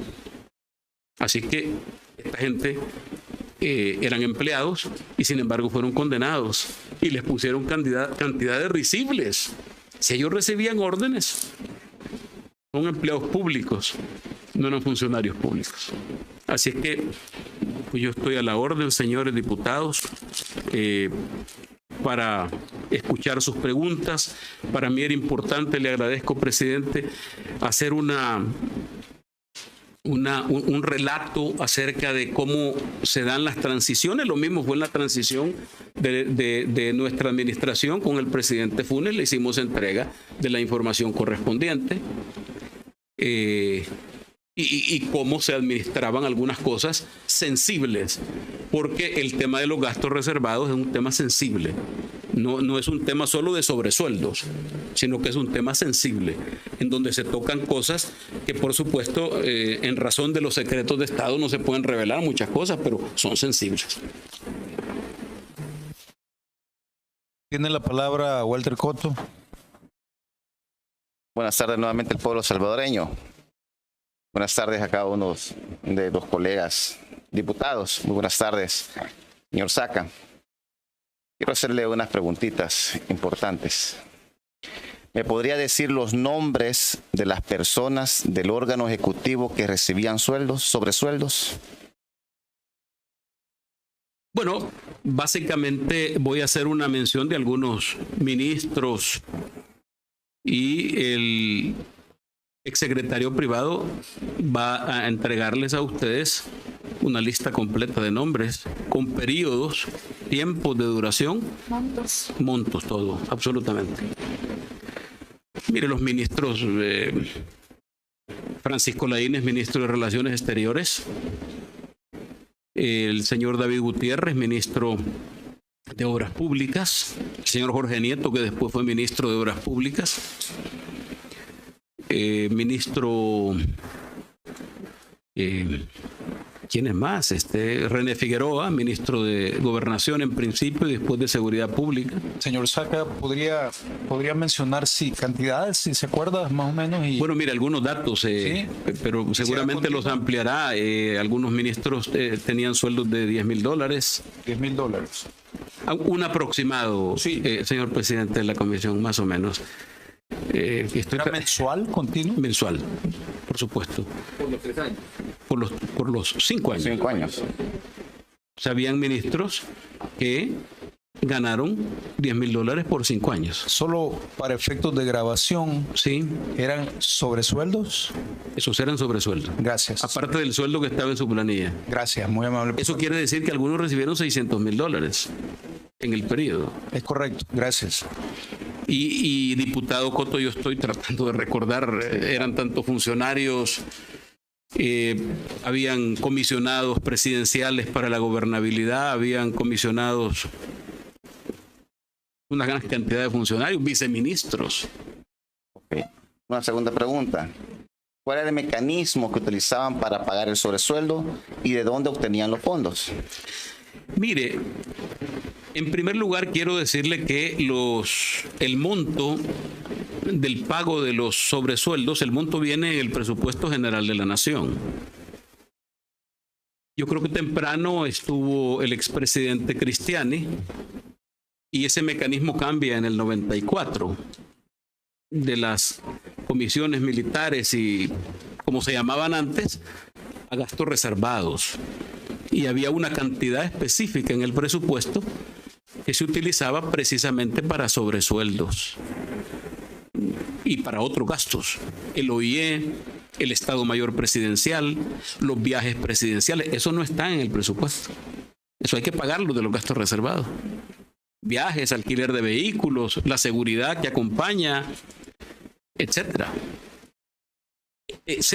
Así que esta gente eran empleados y sin embargo fueron condenados y les pusieron cantidades risibles. Si ellos recibían órdenes, son empleados públicos, no eran funcionarios públicos. Así es que pues yo estoy a la orden, señores diputados, para escuchar sus preguntas. Para mí era importante, le agradezco, presidente, hacer un relato acerca de cómo se dan las transiciones. Lo mismo fue en la transición de nuestra administración con el presidente Funes. Le hicimos entrega de la información correspondiente. Y cómo se administraban algunas cosas sensibles, porque el tema de los gastos reservados es un tema sensible. No es un tema solo de sobresueldos, sino que es un tema sensible, en donde se tocan cosas que, por supuesto, en razón de los secretos de Estado no se pueden revelar muchas cosas, pero son sensibles. Tiene la palabra Walter Cotto. Buenas tardes nuevamente al pueblo salvadoreño. Buenas tardes a cada uno de los colegas diputados. Muy buenas tardes, señor Saca. Quiero hacerle unas preguntitas importantes. ¿Me podría decir los nombres de las personas del órgano ejecutivo que recibían sobresueldos? Bueno, básicamente voy a hacer una mención de algunos ministros y el exsecretario privado va a entregarles a ustedes una lista completa de nombres con periodos, tiempos de duración, montos, todo, absolutamente. Mire, los ministros, Francisco Laínez, ministro de Relaciones Exteriores, el señor David Gutiérrez, ministro de Obras Públicas, el señor Jorge Nieto, que después fue ministro de Obras Públicas, ministro, ¿quién es más? René Figueroa, ministro de Gobernación en principio y después de Seguridad Pública. Señor Saca, ¿podría mencionar cantidades, si se acuerda más o menos? Y... Bueno, mira, algunos datos, ¿Sí? pero seguramente los ampliará. Algunos ministros tenían sueldos de $10,000. $10,000. Un aproximado, Sí. Señor presidente de la comisión, más o menos. ¿Era mensual, continuo? Mensual, por supuesto. Por los 3 años. Por los 5 años. 5 años. O sea, habían ministros que ganaron $10,000 por 5 años. Solo para efectos de grabación, Sí, ¿eran sobresueldos? esos eran sobresueldos. Gracias. Aparte del sueldo que estaba en su planilla. Gracias, muy amable. Eso quiere decir que algunos recibieron $600,000 en el periodo. Es correcto, gracias. Y diputado Coto, yo estoy tratando de recordar, eran tantos funcionarios, habían comisionados presidenciales para la gobernabilidad, habían comisionados una gran cantidad de funcionarios, viceministros. Ok. Una segunda pregunta. ¿Cuál era el mecanismo que utilizaban para pagar el sobresueldo y de dónde obtenían los fondos? Mire, en primer lugar quiero decirle que el monto del pago de los sobresueldos, el monto viene del presupuesto general de la Nación. Yo creo que temprano estuvo el expresidente Cristiani y ese mecanismo cambia en el 94 de las comisiones militares y como se llamaban antes, a gastos reservados. Y había una cantidad específica en el presupuesto que se utilizaba precisamente para sobresueldos y para otros gastos. El OIE, el Estado Mayor Presidencial, los viajes presidenciales, eso no está en el presupuesto. Eso hay que pagarlo de los gastos reservados. Viajes, alquiler de vehículos, la seguridad que acompaña, etcétera.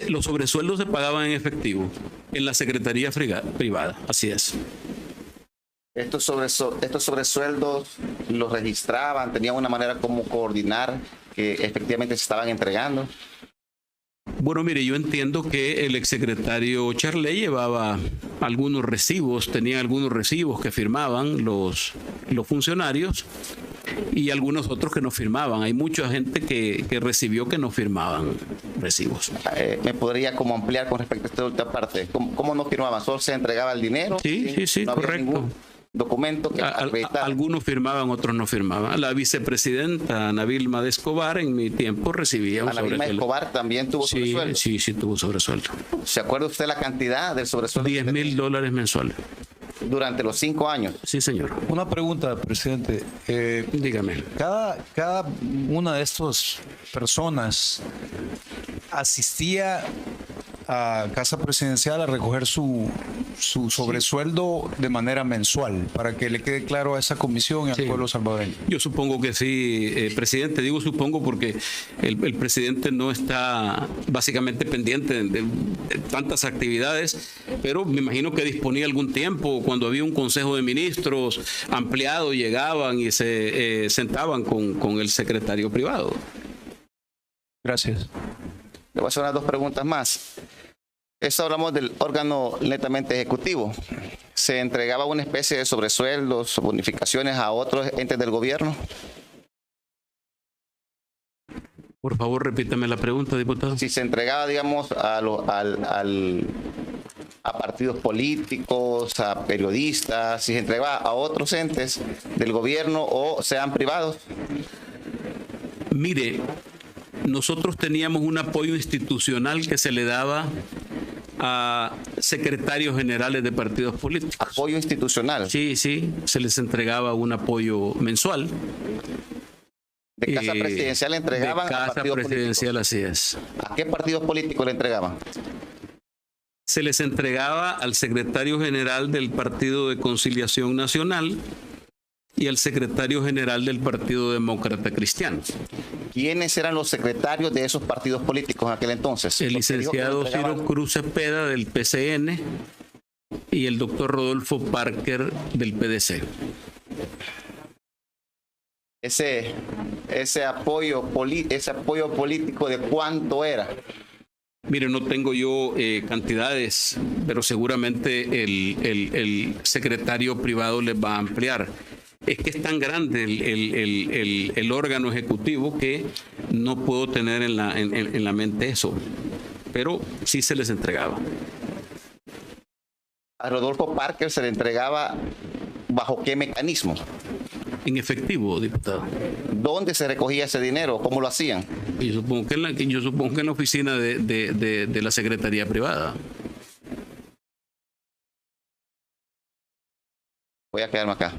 Los sobresueldos se pagaban en efectivo en la Secretaría Privada, así es. Estos sobresueldos los registraban, tenían una manera como coordinar que efectivamente se estaban entregando. Bueno, mire, yo entiendo que el exsecretario Charley llevaba algunos recibos, tenía algunos recibos que firmaban los funcionarios y algunos otros que no firmaban. Hay mucha gente que recibió que no firmaban recibos. ¿Me podría como ampliar con respecto a esta última parte? ¿Cómo no firmaban? ¿Solo se entregaba el dinero? Sí, no había correcto. ningún documento que acreditara. Algunos firmaban, otros no firmaban. La vicepresidenta Ana Vilma de Escobar en mi tiempo recibía un Ana Vilma sobresueldo. Escobar también tuvo sobresueldo. Sí, tuvo sobresueldo. ¿Se acuerda usted la cantidad del sobresueldo? $10,000 mensuales. Durante los 5 años. Sí, señor. Una pregunta, presidente. Dígame. Cada una de estas personas asistía a Casa Presidencial a recoger su sobresueldo de manera mensual, para que le quede claro a esa comisión y al pueblo salvadoreño. Yo supongo que sí, presidente. Digo supongo porque el presidente no está básicamente pendiente de tantas actividades, pero me imagino que disponía algún tiempo. Cuando había un consejo de ministros ampliado, llegaban y se sentaban con el secretario privado. Gracias. Le voy a hacer unas 2 preguntas más. Esto hablamos del órgano netamente ejecutivo. ¿Se entregaba una especie de sobresueldos o bonificaciones a otros entes del gobierno? Por favor, repítame la pregunta, diputado. Si se entregaba, digamos, a partidos políticos, a periodistas, si se entregaba a otros entes del gobierno o sean privados. Mire, nosotros teníamos un apoyo institucional que se le daba a secretarios generales de partidos políticos. Apoyo institucional. Sí, se les entregaba un apoyo mensual. De Casa Presidencial le entregaban de a Casa partidos Presidencial, políticos. así es. ¿A qué partidos políticos le entregaban? Se les entregaba al secretario general del Partido de Conciliación Nacional y al secretario general del Partido Demócrata Cristiano. ¿Quiénes eran los secretarios de esos partidos políticos en aquel entonces? El Porque dijo que le licenciado entregaban- Ciro Cruz Cepeda del PCN y el doctor Rodolfo Parker del PDC. Ese apoyo político, ¿de cuánto era? Mire, no tengo yo cantidades, pero seguramente el secretario privado les va a ampliar. Es que es tan grande el órgano ejecutivo que no puedo tener en la mente eso, pero sí se les entregaba. A Rodolfo Parker se le entregaba ¿bajo qué mecanismo? En efectivo, diputado. ¿Dónde se recogía ese dinero? ¿Cómo lo hacían? Y supongo que en la oficina de la Secretaría Privada. Voy a quedarme acá.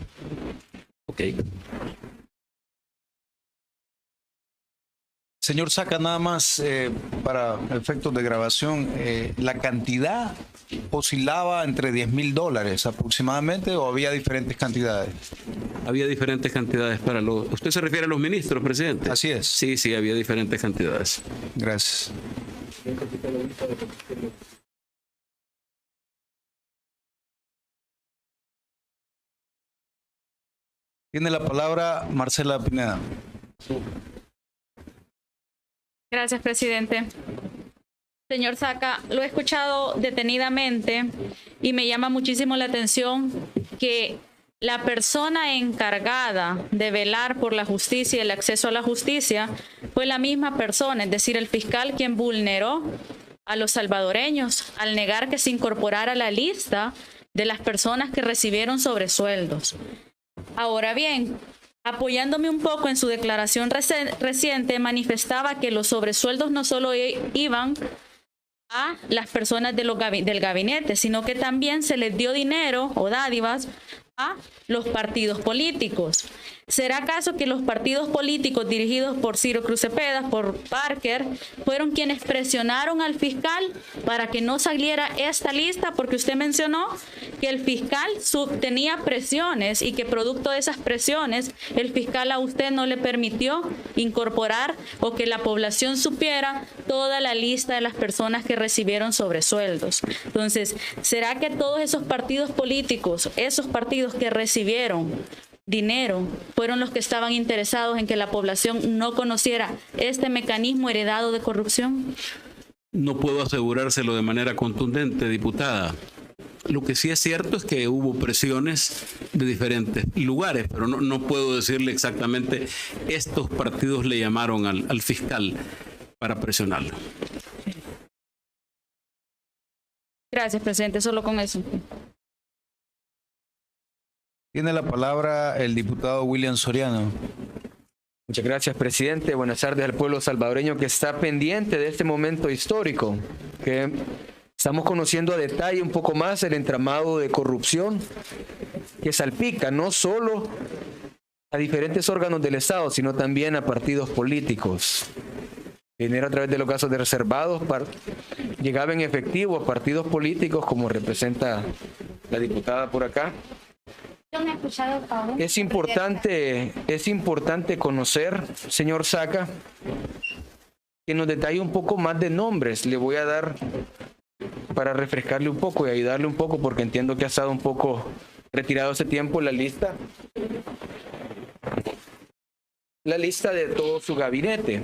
Ok. Señor Saca, nada más para efectos de grabación, ¿la cantidad oscilaba entre $10,000 aproximadamente o había diferentes cantidades? Había diferentes cantidades para los... ¿Usted se refiere a los ministros, presidente? Así es. Sí, había diferentes cantidades. Gracias. Tiene la palabra Marcela Pineda. Gracias, presidente. Señor Saca, lo he escuchado detenidamente y me llama muchísimo la atención que la persona encargada de velar por la justicia y el acceso a la justicia fue la misma persona, es decir, el fiscal quien vulneró a los salvadoreños al negar que se incorporara a la lista de las personas que recibieron sobresueldos. Ahora bien, apoyándome un poco en su declaración reciente, manifestaba que los sobresueldos no solo iban a las personas del gabinete, sino que también se les dio dinero o dádivas a los partidos políticos. ¿Será acaso que los partidos políticos dirigidos por Ciro Cruz Cepeda, por Parker, fueron quienes presionaron al fiscal para que no saliera esta lista? Porque usted mencionó que el fiscal tenía presiones y que producto de esas presiones el fiscal a usted no le permitió incorporar o que la población supiera toda la lista de las personas que recibieron sobresueldos. Entonces, ¿será que todos esos partidos políticos, esos partidos que recibieron dinero, fueron los que estaban interesados en que la población no conociera este mecanismo heredado de corrupción? No puedo asegurárselo de manera contundente, diputada. Lo que sí es cierto es que hubo presiones de diferentes lugares, pero no puedo decirle exactamente estos partidos le llamaron al fiscal para presionarlo. Gracias, presidente. Solo con eso. Tiene la palabra el diputado William Soriano. Muchas gracias, presidente. Buenas tardes al pueblo salvadoreño que está pendiente de este momento histórico, que estamos conociendo a detalle un poco más el entramado de corrupción que salpica no solo a diferentes órganos del Estado, sino también a partidos políticos. Dinero a través de los gastos de reservados llegaba en efectivo a partidos políticos, como representa la diputada por acá. Es importante conocer, señor Saca, que nos detalle un poco más de nombres. Le voy a dar para refrescarle un poco y ayudarle un poco, porque entiendo que ha estado un poco retirado hace tiempo la lista de todo su gabinete.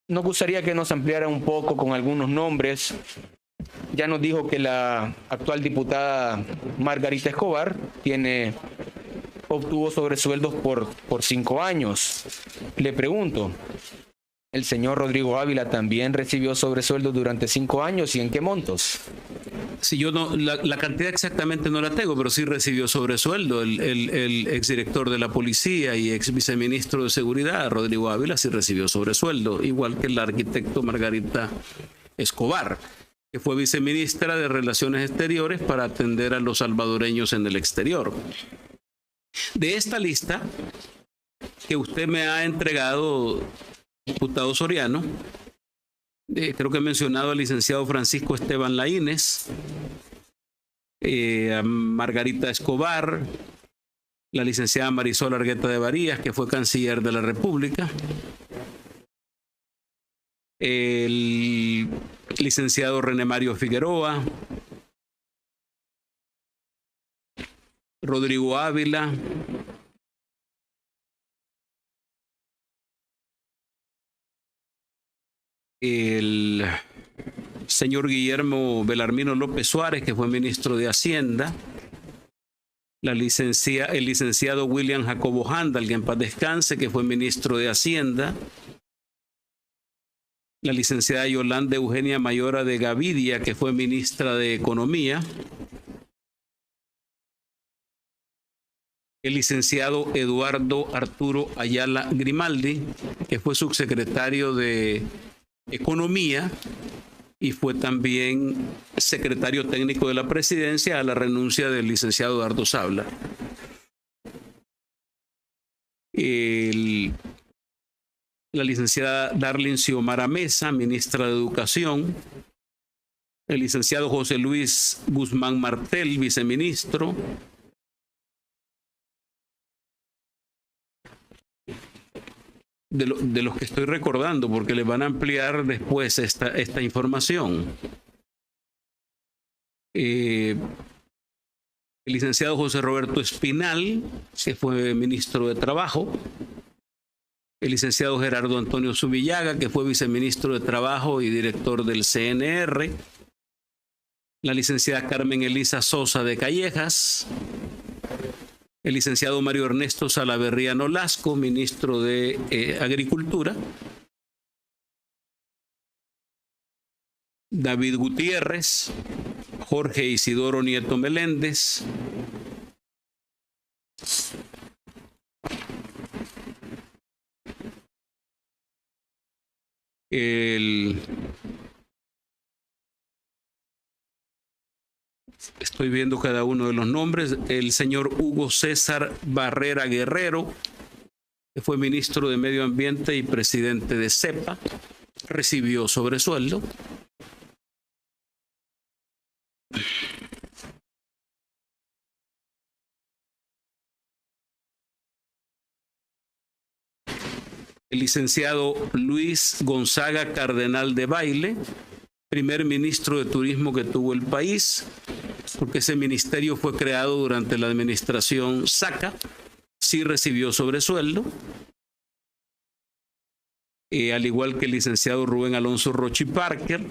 Nos gustaría que nos ampliara un poco con algunos nombres. Ya nos dijo que la actual diputada Margarita Escobar obtuvo sobresueldos por 5 años. Le pregunto, ¿el señor Rodrigo Ávila también recibió sobresueldos durante 5 años y en qué montos? Si yo no, la cantidad exactamente no la tengo, pero sí recibió sobresueldo. El exdirector de la policía y ex viceministro de seguridad, Rodrigo Ávila, sí recibió sobresueldo, igual que el arquitecto Margarita Escobar, que fue viceministra de Relaciones Exteriores para atender a los salvadoreños en el exterior. De esta lista que usted me ha entregado, diputado Soriano, creo que he mencionado al licenciado Francisco Esteban Laínez, a Margarita Escobar, la licenciada Marisol Argueta de Varías, que fue canciller de la República, el licenciado René Mario Figueroa, Rodrigo Ávila, el señor Guillermo Belarmino López Suárez, que fue ministro de Hacienda, el licenciado William Jacobo Handal, que en paz descanse, que fue ministro de Hacienda, la licenciada Yolanda Eugenia Mayora de Gavidia, que fue ministra de Economía, el licenciado Eduardo Arturo Ayala Grimaldi, que fue subsecretario de Economía y fue también secretario técnico de la presidencia a la renuncia del licenciado Eduardo Sabla. La licenciada Darlene Xiomara Mesa, ministra de Educación, el licenciado José Luis Guzmán Martel, viceministro, de los que estoy recordando, porque les van a ampliar después esta información. El licenciado José Roberto Espinal, que fue ministro de Trabajo, el licenciado Gerardo Antonio Zubillaga, que fue viceministro de Trabajo y director del CNR, la licenciada Carmen Elisa Sosa de Callejas, el licenciado Mario Ernesto Salaverría Nolasco, ministro de Agricultura, David Gutiérrez, Jorge Isidoro Nieto Meléndez, estoy viendo cada uno de los nombres, el señor Hugo César Barrera Guerrero, que fue ministro de Medio Ambiente y presidente de CEPA, recibió sobresueldo. El licenciado Luis Gonzaga Cardenal de Baile, primer ministro de Turismo que tuvo el país, porque ese ministerio fue creado durante la administración Saca, sí recibió sobresueldo, al igual que el licenciado Rubén Alonso Rochi Parker,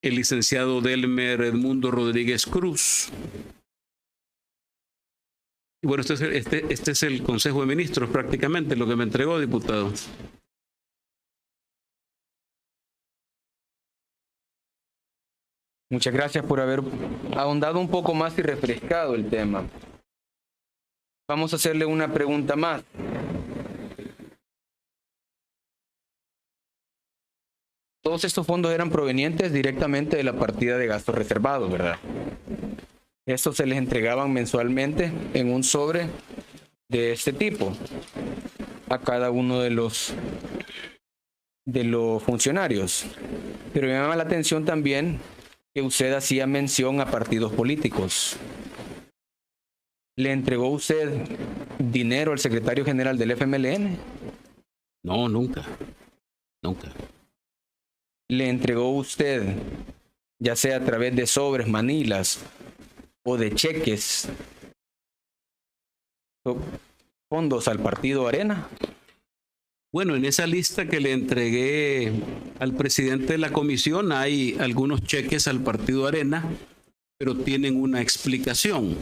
el licenciado Delmer Edmundo Rodríguez Cruz. Y bueno, este es el Consejo de Ministros prácticamente, lo que me entregó, diputado. Muchas gracias por haber ahondado un poco más y refrescado el tema. Vamos a hacerle una pregunta más. Todos estos fondos eran provenientes directamente de la partida de gastos reservados, ¿verdad? Estos se les entregaban mensualmente en un sobre de este tipo a cada uno de los funcionarios. Pero me llama la atención también que usted hacía mención a partidos políticos. ¿Le entregó usted dinero al secretario general del FMLN? No, nunca. Nunca. ¿Le entregó usted, ya sea a través de sobres, manilas o de cheques, fondos al partido Arena? Bueno, en esa lista que le entregué al presidente de la comisión hay algunos cheques al partido Arena, pero tienen una explicación.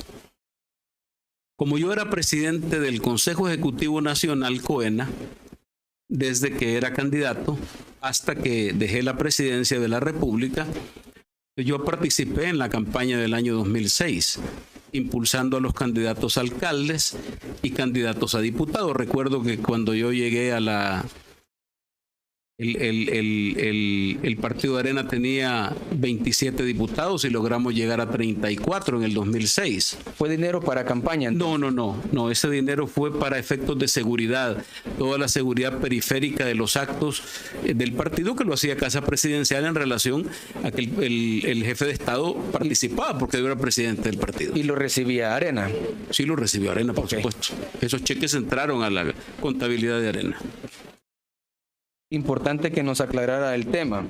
Como yo era presidente del Consejo Ejecutivo Nacional COENA, desde que era candidato hasta que dejé la presidencia de la República, yo participé en la campaña del año 2006, impulsando a los candidatos a alcaldes y candidatos a diputados. Recuerdo que cuando yo llegué a el partido Arena tenía 27 diputados y logramos llegar a 34 en el 2006. ¿Fue dinero para campaña? No, ese dinero fue para efectos de seguridad, toda la seguridad periférica de los actos del partido, que lo hacía Casa Presidencial en relación a que el jefe de Estado participaba, porque yo era presidente del partido. ¿Y lo recibía Arena? Sí, lo recibió Arena, por supuesto. Esos cheques entraron a la contabilidad de Arena. Importante que nos aclarara el tema.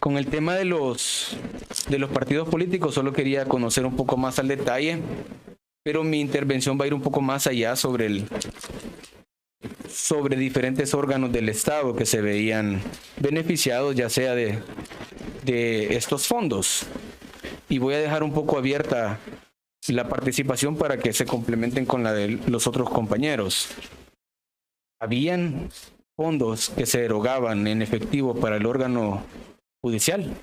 Con el tema de los partidos políticos, solo quería conocer un poco más al detalle, pero mi intervención va a ir un poco más allá sobre diferentes órganos del Estado que se veían beneficiados, ya sea de estos fondos. Y voy a dejar un poco abierta la participación para que se complementen con la de los otros compañeros. ¿Habían fondos que se erogaban en efectivo para el órgano judicial?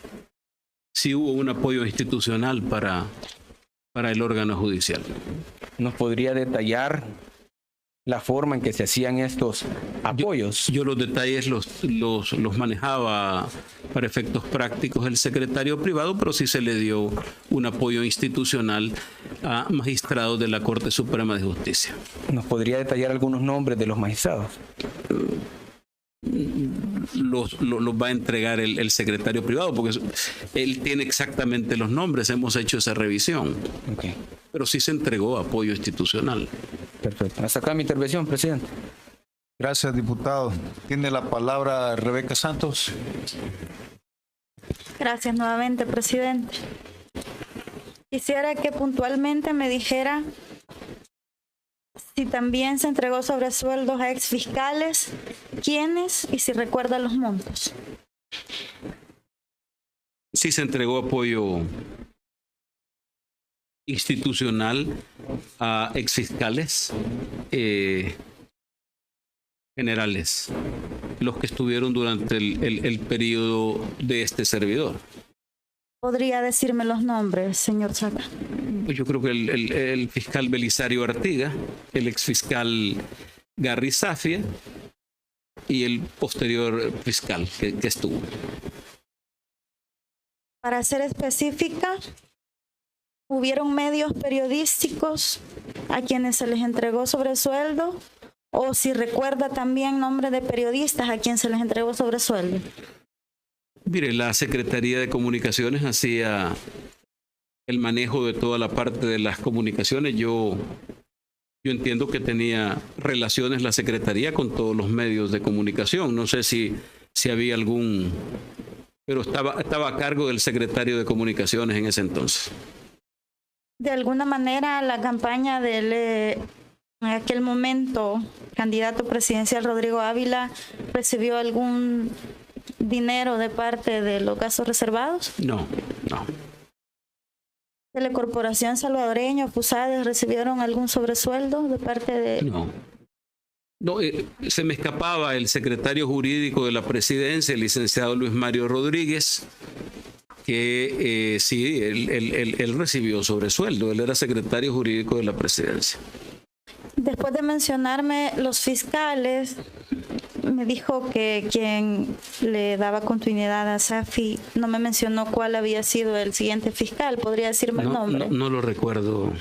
Sí hubo un apoyo institucional para el órgano judicial. ¿Nos podría detallar la forma en que se hacían estos apoyos? Yo los detalles los manejaba para efectos prácticos el secretario privado, pero sí se le dio un apoyo institucional a magistrados de la Corte Suprema de Justicia. ¿Nos podría detallar algunos nombres de los magistrados? Los va a entregar el secretario privado, porque él tiene exactamente los nombres, hemos hecho esa revisión. Okay. Pero sí se entregó apoyo institucional. Perfecto. Hasta acá mi intervención, presidente. Gracias, diputado. Tiene la palabra Rebeca Santos. Gracias nuevamente, presidente. Quisiera que puntualmente me dijera si también se entregó sobresueldos a exfiscales, quiénes y si recuerda los montos. Sí se entregó apoyo institucional a exfiscales generales, los que estuvieron durante el periodo de este servidor. ¿Podría decirme los nombres, señor Saca? Pues yo creo que el fiscal Belisario Artiga, el exfiscal Garry Zafia y el posterior fiscal que estuvo. Para ser específica, ¿hubieron medios periodísticos a quienes se les entregó sobresueldo? O si recuerda también nombre de periodistas a quien se les entregó sobresueldo. Mire, la Secretaría de Comunicaciones hacía el manejo de toda la parte de las comunicaciones. Yo entiendo que tenía relaciones la Secretaría con todos los medios de comunicación. No sé si había algún, pero estaba a cargo del secretario de Comunicaciones en ese entonces. De alguna manera, la campaña del en aquel momento candidato presidencial Rodrigo Ávila recibió algún dinero de parte de los gastos reservados. No. ¿Telecorporación Salvadoreña, FUSADES recibieron algún sobresueldo de parte de...? No, se me escapaba el secretario jurídico de la presidencia, el licenciado Luis Mario Rodríguez, que sí, él recibió sobresueldo, él era secretario jurídico de la presidencia. Después de mencionarme los fiscales, me dijo que quien le daba continuidad a Safi no me mencionó cuál había sido el siguiente fiscal. ¿Podría decirme el nombre? No lo recuerdo.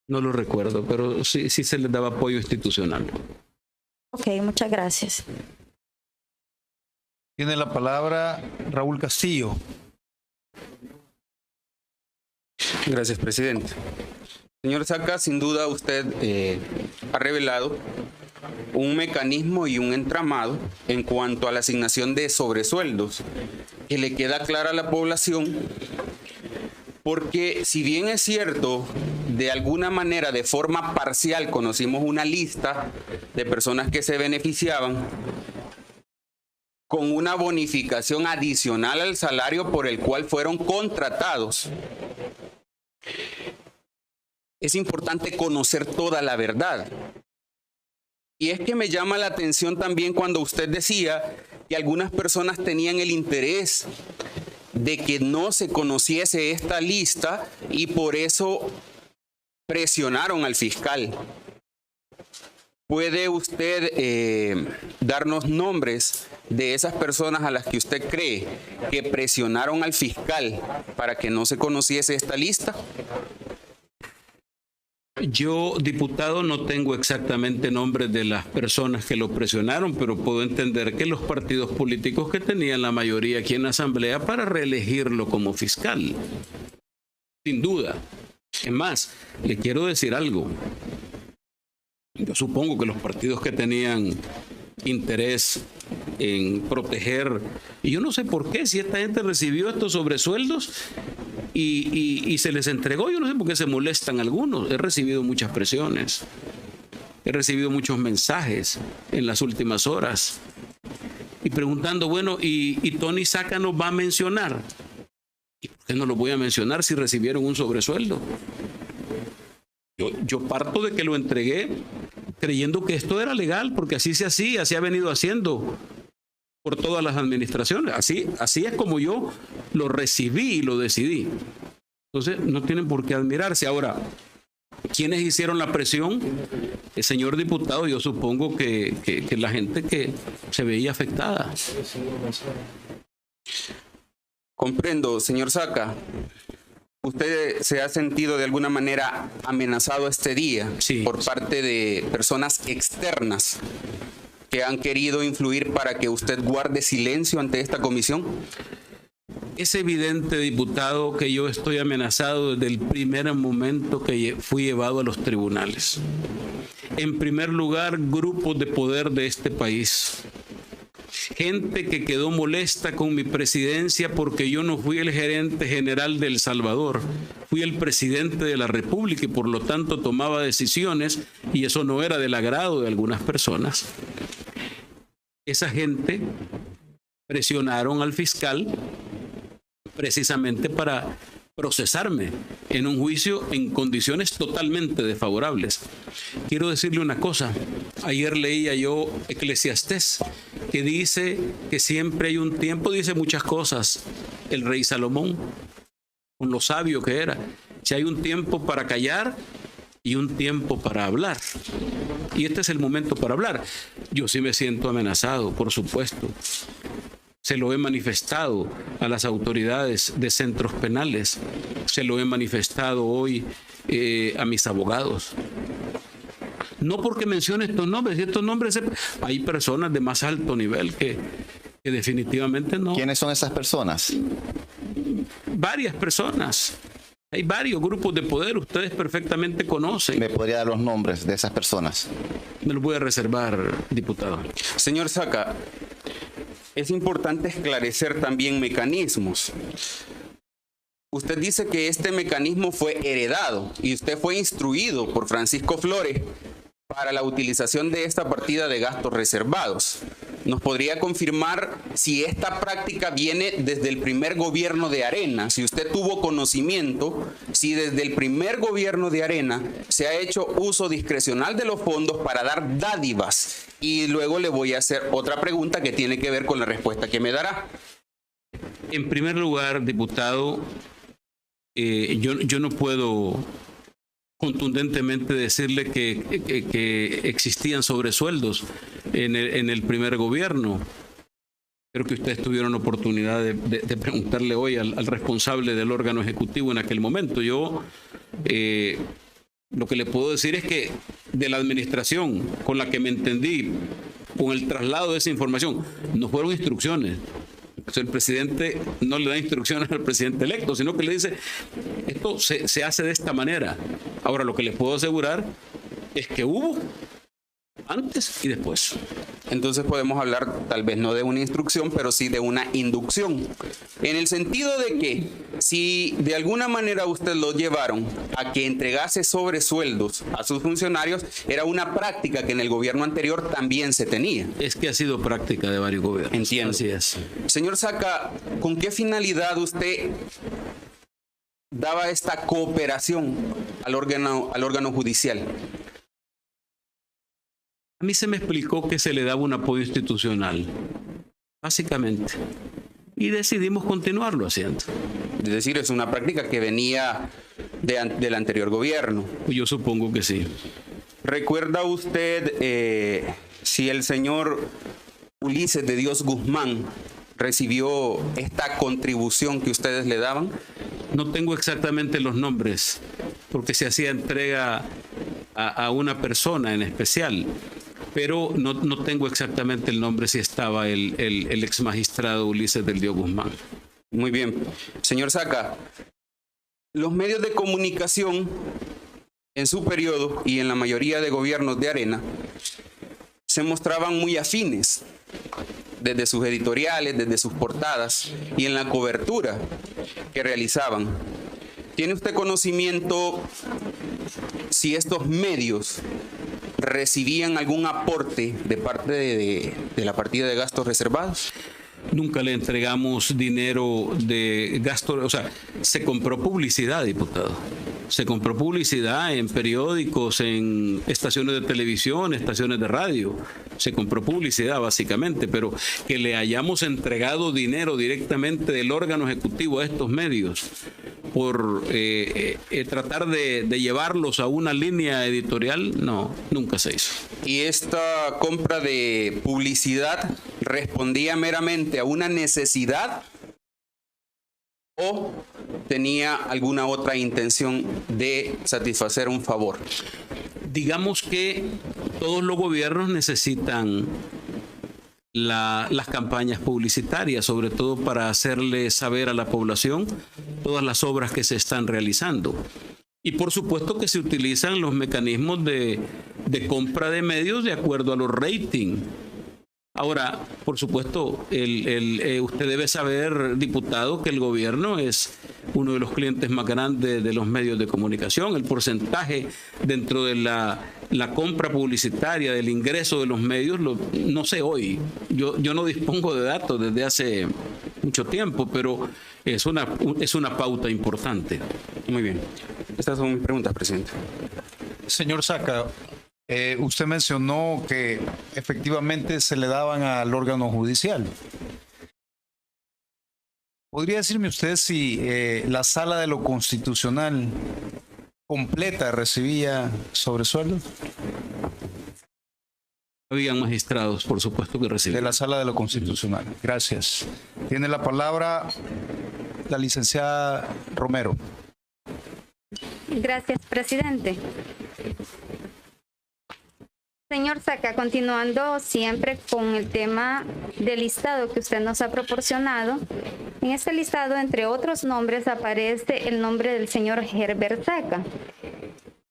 No lo recuerdo, pero sí se le daba apoyo institucional. Ok, muchas gracias. Tiene la palabra Raúl Castillo. Gracias, presidente. Señor Saca, sin duda usted ha revelado un mecanismo y un entramado en cuanto a la asignación de sobresueldos que le queda clara a la población, porque si bien es cierto, de alguna manera, de forma parcial, conocimos una lista de personas que se beneficiaban con una bonificación adicional al salario por el cual fueron contratados. Es importante conocer toda la verdad. Y es que me llama la atención también cuando usted decía que algunas personas tenían el interés de que no se conociese esta lista y por eso presionaron al fiscal. ¿Puede usted darnos nombres de esas personas a las que usted cree que presionaron al fiscal para que no se conociese esta lista? Yo, diputado, no tengo exactamente nombres de las personas que lo presionaron, pero puedo entender que los partidos políticos que tenían la mayoría aquí en la Asamblea para reelegirlo como fiscal. Sin duda. Es más, le quiero decir algo. Yo supongo que los partidos que tenían interés en proteger. Y yo no sé por qué, si esta gente recibió estos sobresueldos y se les entregó, yo no sé por qué se molestan algunos. He recibido muchas presiones, he recibido muchos mensajes en las últimas horas y preguntando, bueno, ¿y Tony Saca nos va a mencionar? ¿Y por qué no lo voy a mencionar si recibieron un sobresueldo? Yo parto de que lo entregué creyendo que esto era legal, porque así se hacía, así ha venido haciendo por todas las administraciones. Así es como yo lo recibí y lo decidí. Entonces, no tienen por qué admirarse. Ahora, ¿quiénes hicieron la presión? El señor diputado, yo supongo que la gente que se veía afectada. Comprendo, señor Saca. ¿Usted se ha sentido de alguna manera amenazado este día por parte de personas externas que han querido influir para que usted guarde silencio ante esta comisión? Es evidente, diputado, que yo estoy amenazado desde el primer momento que fui llevado a los tribunales. En primer lugar, grupos de poder de este país. Gente que quedó molesta con mi presidencia porque yo no fui el gerente general de El Salvador, fui el presidente de la República y por lo tanto tomaba decisiones y eso no era del agrado de algunas personas. Esa gente presionaron al fiscal precisamente para procesarme en un juicio en condiciones totalmente desfavorables. Quiero decirle una cosa. Ayer leía yo Eclesiastés, que dice que siempre hay un tiempo, dice muchas cosas, el rey Salomón, con lo sabio que era. Si hay un tiempo para callar y un tiempo para hablar. Y este es el momento para hablar. Yo sí me siento amenazado, por supuesto. Se lo he manifestado a las autoridades de centros penales. Se lo he manifestado hoy a mis abogados. No porque mencione estos nombres. Hay personas de más alto nivel que definitivamente no. ¿Quiénes son esas personas? Varias personas. Hay varios grupos de poder. Ustedes perfectamente conocen. ¿Me podría dar los nombres de esas personas? Me los voy a reservar, diputado. Señor Saca, es importante esclarecer también mecanismos. Usted dice que este mecanismo fue heredado y usted fue instruido por Francisco Flores para la utilización de esta partida de gastos reservados. ¿Nos podría confirmar si esta práctica viene desde el primer gobierno de Arena? Si usted tuvo conocimiento, si desde el primer gobierno de Arena se ha hecho uso discrecional de los fondos para dar dádivas. Y luego le voy a hacer otra pregunta que tiene que ver con la respuesta que me dará. En primer lugar, diputado, yo no puedo contundentemente decirle que existían sobresueldos en el primer gobierno. Creo que ustedes tuvieron oportunidad de preguntarle hoy al responsable del órgano ejecutivo en aquel momento. Yo lo que le puedo decir es que de la administración con la que me entendí, con el traslado de esa información, no fueron instrucciones. O sea, el presidente no le da instrucciones al presidente electo, sino que le dice, esto se hace de esta manera. Ahora, lo que les puedo asegurar es que hubo antes y después. Entonces podemos hablar tal vez no de una instrucción, pero sí de una inducción. En el sentido de que si de alguna manera usted lo llevaron a que entregase sobresueldos a sus funcionarios, era una práctica que en el gobierno anterior también se tenía. Es que ha sido práctica de varios gobiernos. Entiendo. Así es. Señor Saca, ¿con qué finalidad usted daba esta cooperación al órgano judicial? A mí se me explicó que se le daba un apoyo institucional, básicamente, y decidimos continuarlo haciendo. Es decir, es una práctica que venía del anterior gobierno. Yo supongo que sí. ¿Recuerda usted si el señor Ulises de Dios Guzmán recibió esta contribución que ustedes le daban? No tengo exactamente los nombres, porque se hacía entrega a una persona en especial. Pero no tengo exactamente el nombre si estaba el ex magistrado Ulises del Dios Guzmán. Muy bien. Señor Saca, los medios de comunicación en su periodo y en la mayoría de gobiernos de Arena se mostraban muy afines desde sus editoriales, desde sus portadas y en la cobertura que realizaban. ¿Tiene usted conocimiento si estos medios recibían algún aporte de parte de la partida de gastos reservados? Nunca le entregamos dinero de gasto, o sea, se compró publicidad, diputado. Se compró publicidad en periódicos, en estaciones de televisión, estaciones de radio. Se compró publicidad básicamente, pero que le hayamos entregado dinero directamente del órgano ejecutivo a estos medios por tratar de llevarlos a una línea editorial, no, nunca se hizo. ¿Y esta compra de publicidad respondía meramente a una necesidad o tenía alguna otra intención de satisfacer un favor? Digamos que todos los gobiernos necesitan las campañas publicitarias, sobre todo para hacerle saber a la población todas las obras que se están realizando. Y por supuesto que se utilizan los mecanismos de compra de medios de acuerdo a los ratings. Ahora, por supuesto, usted debe saber, diputado, que el gobierno es uno de los clientes más grandes de los medios de comunicación. El porcentaje dentro de la compra publicitaria, del ingreso de los medios, no sé hoy. Yo no dispongo de datos desde hace mucho tiempo, pero es una pauta importante. Muy bien. Estas son mis preguntas, presidente. Señor Saca, usted mencionó que efectivamente se le daban al órgano judicial. ¿Podría decirme usted si la Sala de lo Constitucional completa recibía sobresueldos? Habían magistrados, por supuesto, que recibían. De la Sala de lo Constitucional. Gracias. Tiene la palabra la licenciada Romero. Gracias, presidente. Señor Saca, continuando siempre con el tema del listado que usted nos ha proporcionado, en este listado, entre otros nombres, aparece el nombre del señor Herbert Saca.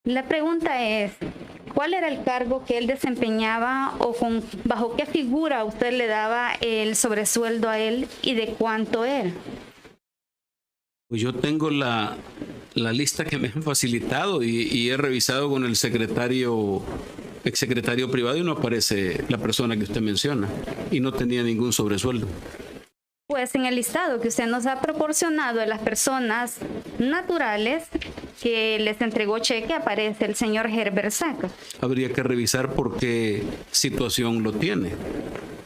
La pregunta es, ¿cuál era el cargo que él desempeñaba o bajo qué figura usted le daba el sobresueldo a él y de cuánto era? Pues yo tengo la lista que me han facilitado y he revisado con el exsecretario privado y no aparece la persona que usted menciona y no tenía ningún sobresueldo. Pues en el listado que usted nos ha proporcionado de las personas naturales que les entregó cheque aparece el señor Herbert Saca. Habría que revisar por qué situación lo tiene.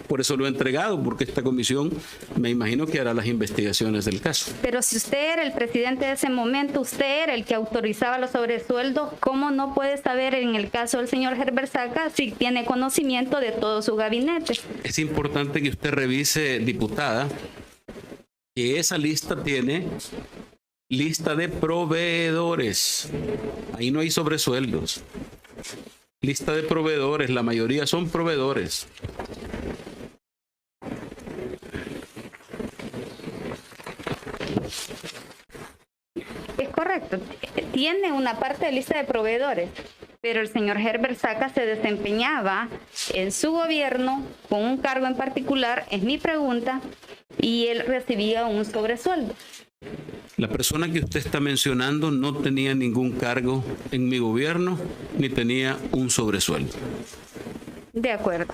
Por eso lo he entregado, porque esta comisión me imagino que hará las investigaciones del caso. Pero si usted era el presidente de ese momento, usted era el que autorizaba los sobresueldos, ¿cómo no puede saber en el caso del señor Herbert Saca si tiene conocimiento de todo su gabinete? Es importante que usted revise, diputada, que esa lista tiene lista de proveedores. Ahí no hay sobresueldos. Lista de proveedores, la mayoría son proveedores. Es correcto, tiene una parte de lista de proveedores, pero el señor Herbert Saca se desempeñaba en su gobierno con un cargo en particular, es mi pregunta, y él recibía un sobresueldo. La persona que usted está mencionando no tenía ningún cargo en mi gobierno ni tenía un sobresueldo. De acuerdo.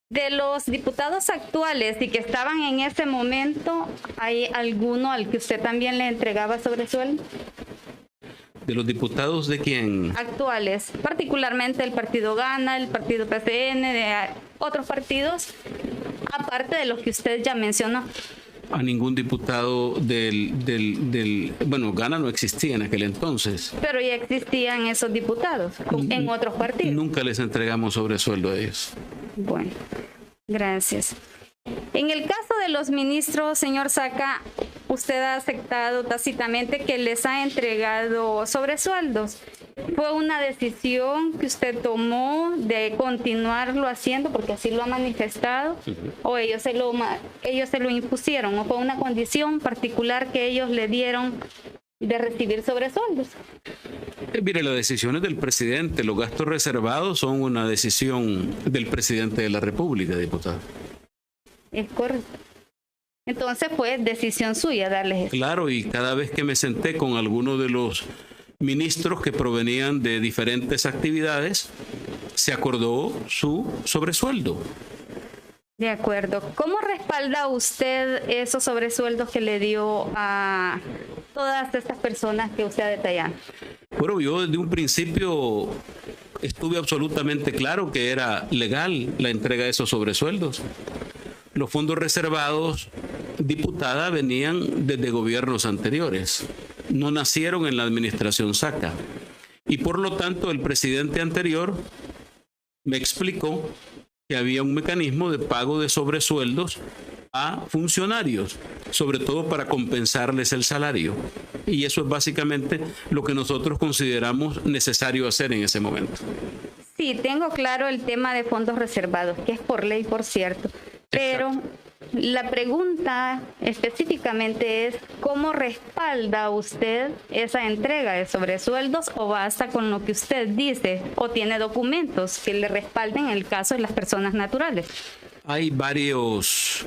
De los diputados actuales y que estaban en ese momento, ¿hay alguno al que usted también le entregaba sobresueldo? ¿De los diputados de quién? Actuales, particularmente el partido Gana, el partido PCN, de otros partidos, aparte de los que usted ya mencionó. A ningún diputado bueno, Gana no existía en aquel entonces. Pero ya existían esos diputados en otros partidos. Nunca les entregamos sobresueldo a ellos. Bueno, gracias. En el caso de los ministros, señor Saca, usted ha aceptado tácitamente que les ha entregado sobresueldos. ¿Fue una decisión que usted tomó de continuarlo haciendo porque así lo ha manifestado? ¿O ellos se lo impusieron? ¿O fue una condición particular que ellos le dieron de recibir sobresueldos? Mire, las decisiones del presidente, los gastos reservados son una decisión del presidente de la República, diputado. Es correcto. Entonces fue decisión suya darles eso. Claro, y cada vez que me senté con alguno de los ministros que provenían de diferentes actividades, se acordó su sobresueldo. De acuerdo. ¿Cómo respalda usted esos sobresueldos que le dio a todas estas personas que usted ha detallado? Bueno, yo desde un principio estuve absolutamente claro que era legal la entrega de esos sobresueldos. Los fondos reservados, diputada, venían desde gobiernos anteriores. No nacieron en la administración Saca. Y por lo tanto, el presidente anterior me explicó que había un mecanismo de pago de sobresueldos a funcionarios, sobre todo para compensarles el salario. Y eso es básicamente lo que nosotros consideramos necesario hacer en ese momento. Sí, tengo claro el tema de fondos reservados, que es por ley, por cierto. Pero la pregunta específicamente es, ¿cómo respalda usted esa entrega de sobresueldos o basta con lo que usted dice o tiene documentos que le respalden en el caso de las personas naturales? Hay varios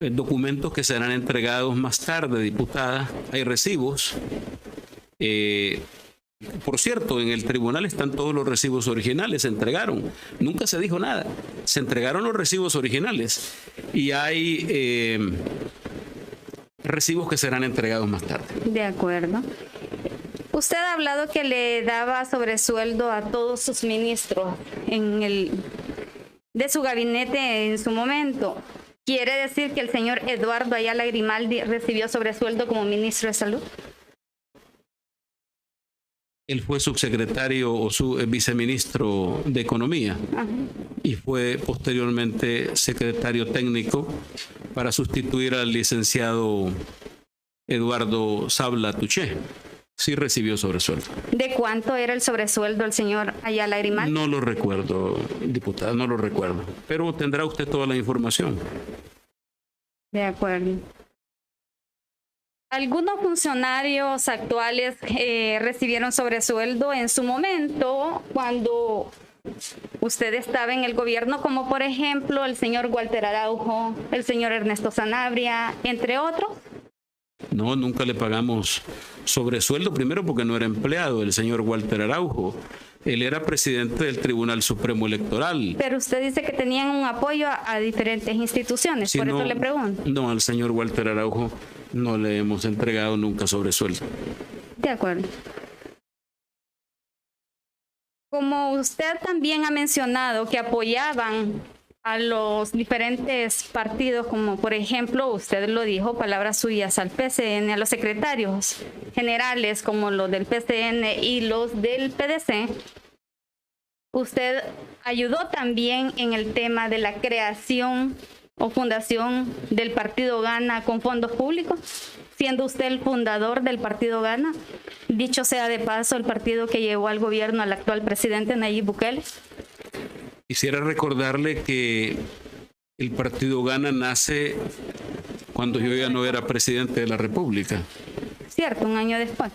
documentos que serán entregados más tarde, diputada. Hay recibos. Por cierto, en el tribunal están todos los recibos originales, se entregaron. Nunca se dijo nada. Se entregaron los recibos originales y hay recibos que serán entregados más tarde. De acuerdo. Usted ha hablado que le daba sobresueldo a todos sus ministros de su gabinete en su momento. ¿Quiere decir que el señor Eduardo Ayala Grimaldi recibió sobresueldo como ministro de Salud? Él fue subsecretario o viceministro de Economía. Ajá. Y fue posteriormente secretario técnico para sustituir al licenciado Eduardo Sabla Tuché. Sí recibió sobresueldo. ¿De cuánto era el sobresueldo el señor Ayala Grimaldi? No lo recuerdo, diputada, no lo recuerdo. Pero tendrá usted toda la información. De acuerdo. Algunos funcionarios actuales recibieron sobresueldo en su momento cuando usted estaba en el gobierno, como por ejemplo el señor Walter Araujo, el señor Ernesto Sanabria, entre otros. No, nunca le pagamos sobresueldo, primero porque no era empleado el señor Walter Araujo. Él era presidente del Tribunal Supremo Electoral. Pero usted dice que tenían un apoyo a diferentes instituciones, sí, por eso le pregunto. No, al señor Walter Araujo no le hemos entregado nunca sobresueldo. De acuerdo. Como usted también ha mencionado que apoyaban a los diferentes partidos, como por ejemplo, usted lo dijo, palabras suyas, al PCN, a los secretarios generales como los del PCN y los del PDC, usted ayudó también en el tema de la creación o fundación del Partido Gana con fondos públicos, siendo usted el fundador del Partido Gana, dicho sea de paso, el partido que llevó al gobierno al actual presidente Nayib Bukele. Quisiera recordarle que el Partido Gana nace cuando yo ya no era presidente de la República. Cierto, un año después.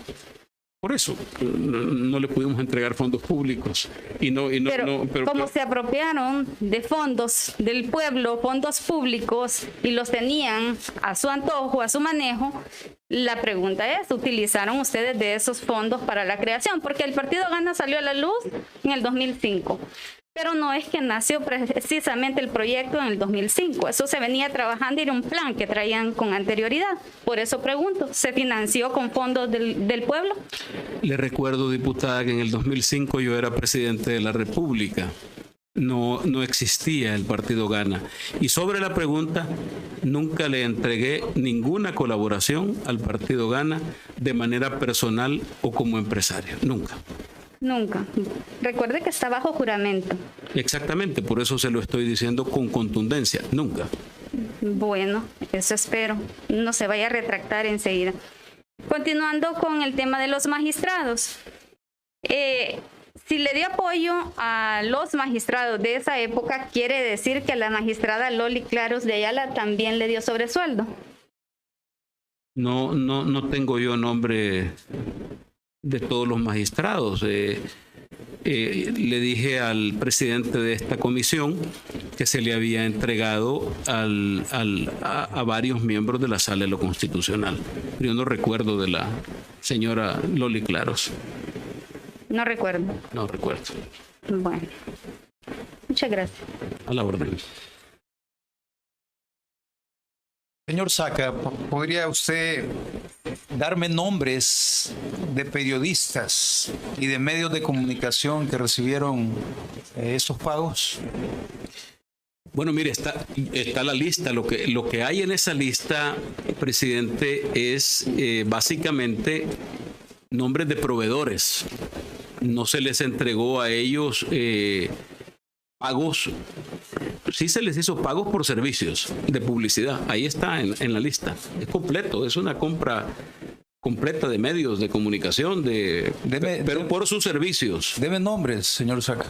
Por eso no le pudimos entregar fondos públicos. Pero como se apropiaron de fondos del pueblo, fondos públicos, y los tenían a su antojo, a su manejo, la pregunta es, ¿utilizaron ustedes de esos fondos para la creación? Porque el Partido Gana salió a la luz en el 2005. Pero no es que nació precisamente el proyecto en el 2005. Eso se venía trabajando y era un plan que traían con anterioridad. Por eso pregunto, ¿se financió con fondos del pueblo? Le recuerdo, diputada, que en el 2005 yo era presidente de la República. No existía el Partido Gana. Y sobre la pregunta, nunca le entregué ninguna colaboración al Partido Gana de manera personal o como empresario. Nunca. Nunca. Recuerde que está bajo juramento. Exactamente, por eso se lo estoy diciendo con contundencia. Nunca. Bueno, eso espero. No se vaya a retractar enseguida. Continuando con el tema de los magistrados. Si le dio apoyo a los magistrados de esa época, quiere decir que a la magistrada Loli Claros de Ayala también le dio sobresueldo. No tengo yo nombre de todos los magistrados. Le dije al presidente de esta comisión que se le había entregado a varios miembros de la Sala de lo Constitucional. Yo no recuerdo de la señora Loli Claros. No recuerdo. No recuerdo. Bueno, muchas gracias. A la orden. Señor Saca, ¿podría usted darme nombres de periodistas y de medios de comunicación que recibieron esos pagos? Bueno, mire, está la lista. Lo que hay en esa lista, presidente, es básicamente nombres de proveedores. No se les entregó a ellos pagos. Sí se les hizo pagos por servicios de publicidad. Ahí está en la lista. Es completo, es una compra completa de medios de comunicación, pero por sus servicios. Deme nombres, señor Saca.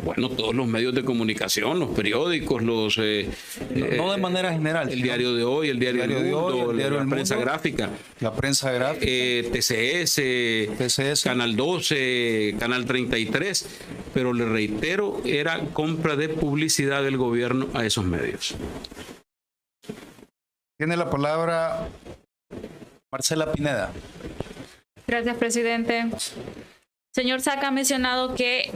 Bueno, todos los medios de comunicación, los periódicos, no de manera general. El Diario de Hoy, el Diario del Mundo, la prensa gráfica. La prensa gráfica. TCS, Canal 12, Canal 33. Pero le reitero, era compra de publicidad del gobierno a esos medios. Tiene la palabra Marcela Pineda. Gracias, presidente. Señor Saca ha mencionado que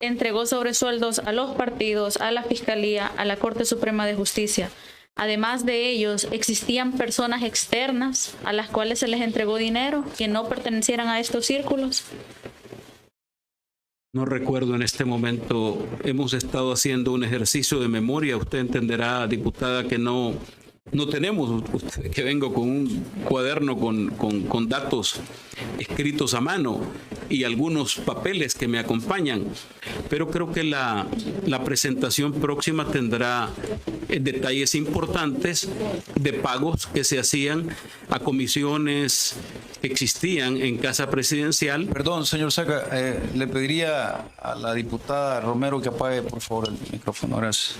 entregó sobresueldos a los partidos, a la Fiscalía, a la Corte Suprema de Justicia. Además de ellos, ¿existían personas externas a las cuales se les entregó dinero que no pertenecieran a estos círculos? No recuerdo en este momento. Hemos estado haciendo un ejercicio de memoria. Usted entenderá, diputada, que no tenemos, que vengo con un cuaderno con datos escritos a mano y algunos papeles que me acompañan, pero creo que la presentación próxima tendrá detalles importantes de pagos que se hacían a comisiones que existían en Casa Presidencial. Perdón, señor Saca, le pediría a la diputada Romero que apague, por favor, el micrófono. Gracias.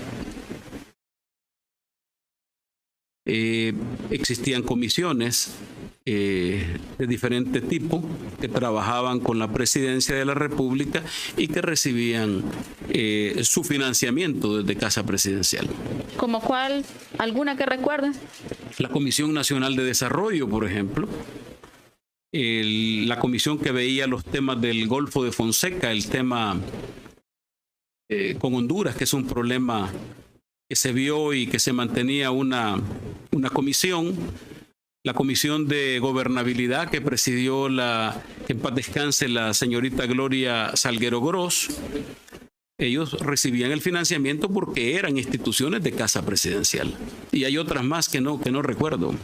Existían comisiones de diferente tipo que trabajaban con la Presidencia de la República y que recibían su financiamiento desde Casa Presidencial. ¿Como cuál? ¿Alguna que recuerden? La Comisión Nacional de Desarrollo, por ejemplo. La comisión que veía los temas del Golfo de Fonseca, el tema con Honduras, que es un problema que se vio y que se mantenía una comisión, la comisión de gobernabilidad que presidió que en paz descanse la señorita Gloria Salguero Gross. Ellos recibían el financiamiento porque eran instituciones de Casa Presidencial. Y hay otras más que no recuerdo.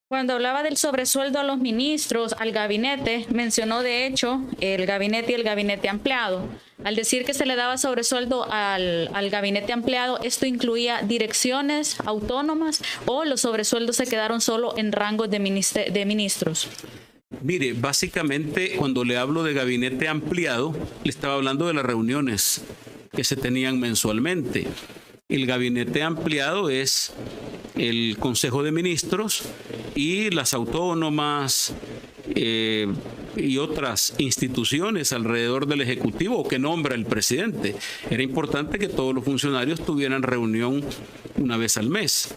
Cuando hablaba del sobresueldo a los ministros, al gabinete, mencionó de hecho el gabinete y el gabinete ampliado. Al decir que se le daba sobresueldo al gabinete ampliado, ¿esto incluía direcciones autónomas o los sobresueldos se quedaron solo en rangos de ministros? Mire, básicamente cuando le hablo de gabinete ampliado, le estaba hablando de las reuniones que se tenían mensualmente. El gabinete ampliado es el Consejo de Ministros y las autónomas y otras instituciones alrededor del Ejecutivo que nombra el presidente. Era importante que todos los funcionarios tuvieran reunión una vez al mes.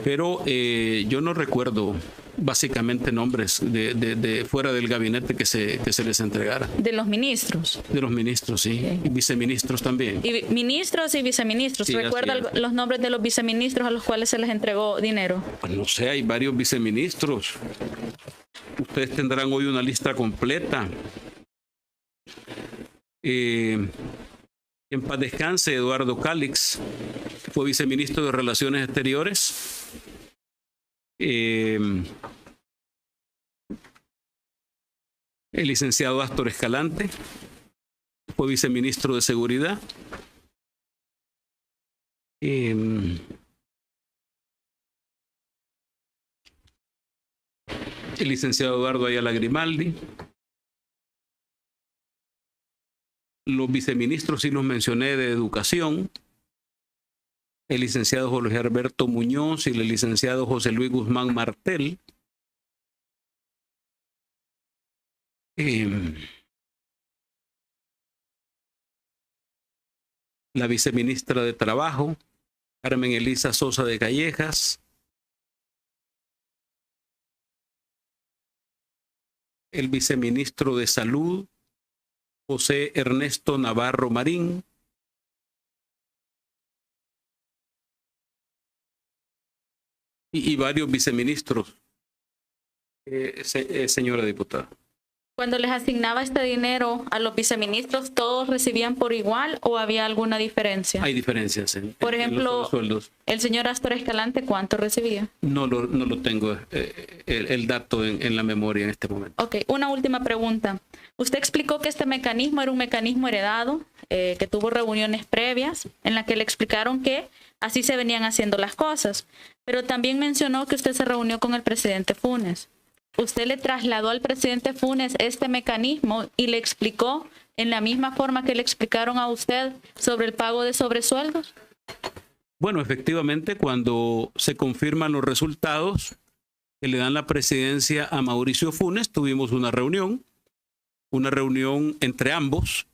Pero yo no recuerdo básicamente nombres de fuera del gabinete que se les entregara. ¿De los ministros? De los ministros, sí. Okay. Y viceministros también. Y ministros y viceministros. Sí, ¿recuerda los nombres de los viceministros a los cuales se les entregó dinero? Pues no sé, hay varios viceministros. Ustedes tendrán hoy una lista completa. En paz descanse Eduardo Cálix, fue viceministro de Relaciones Exteriores. El licenciado Astor Escalante fue viceministro de Seguridad. El licenciado Eduardo Ayala Grimaldi. Los viceministros sí los mencioné de Educación. El licenciado Jorge Alberto Muñoz y el licenciado José Luis Guzmán Martel. La viceministra de Trabajo, Carmen Elisa Sosa de Callejas. El viceministro de Salud, José Ernesto Navarro Marín. Y varios viceministros, señora diputada. Cuando les asignaba este dinero a los viceministros, ¿todos recibían por igual o había alguna diferencia? Hay diferencias Por en ejemplo, los sueldos. el señor Astor Escalante, ¿cuánto recibía? No lo tengo el dato en la memoria en este momento. Ok, una última pregunta. Usted explicó que este mecanismo era un mecanismo heredado, que tuvo reuniones previas en las que le explicaron que así se venían haciendo las cosas, pero también mencionó que usted se reunió con el presidente Funes. ¿Usted le trasladó al presidente Funes este mecanismo y le explicó en la misma forma que le explicaron a usted sobre el pago de sobresueldos? Bueno, efectivamente, cuando se confirman los resultados que le dan la presidencia a Mauricio Funes, tuvimos una reunión entre ambos.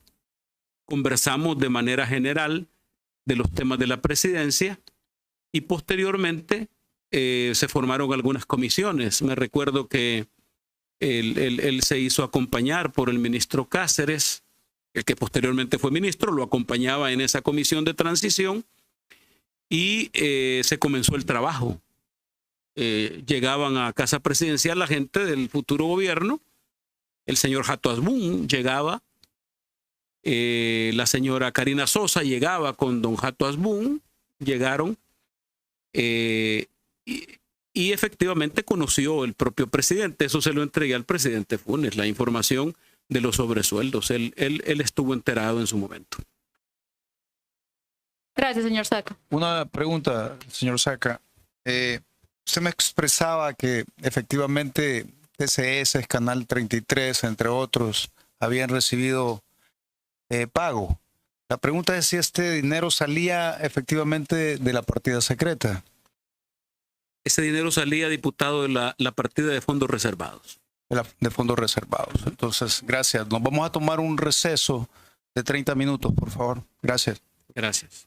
Conversamos de manera general de los temas de la presidencia y posteriormente se formaron algunas comisiones. Me recuerdo que él se hizo acompañar por el ministro Cáceres, el que posteriormente fue ministro, lo acompañaba en esa comisión de transición y se comenzó el trabajo. Llegaban a Casa Presidencial la gente del futuro gobierno, el señor Jato Asbun llegaba, la señora Karina Sosa llegaba con don Jato Asbun, llegaron y efectivamente conoció el propio presidente. Eso se lo entregué al presidente Funes, la información de los sobresueldos. Él estuvo enterado en su momento. Gracias, señor Saca. Una pregunta, señor Saca. Usted me expresaba que efectivamente TCS, Canal 33, entre otros, habían recibido pago. La pregunta es si este dinero salía efectivamente de la partida secreta. Ese dinero salía, diputado, de la partida de fondos reservados. De fondos reservados. Entonces, gracias. Nos vamos a tomar un receso de 30 minutos, por favor. Gracias. Gracias.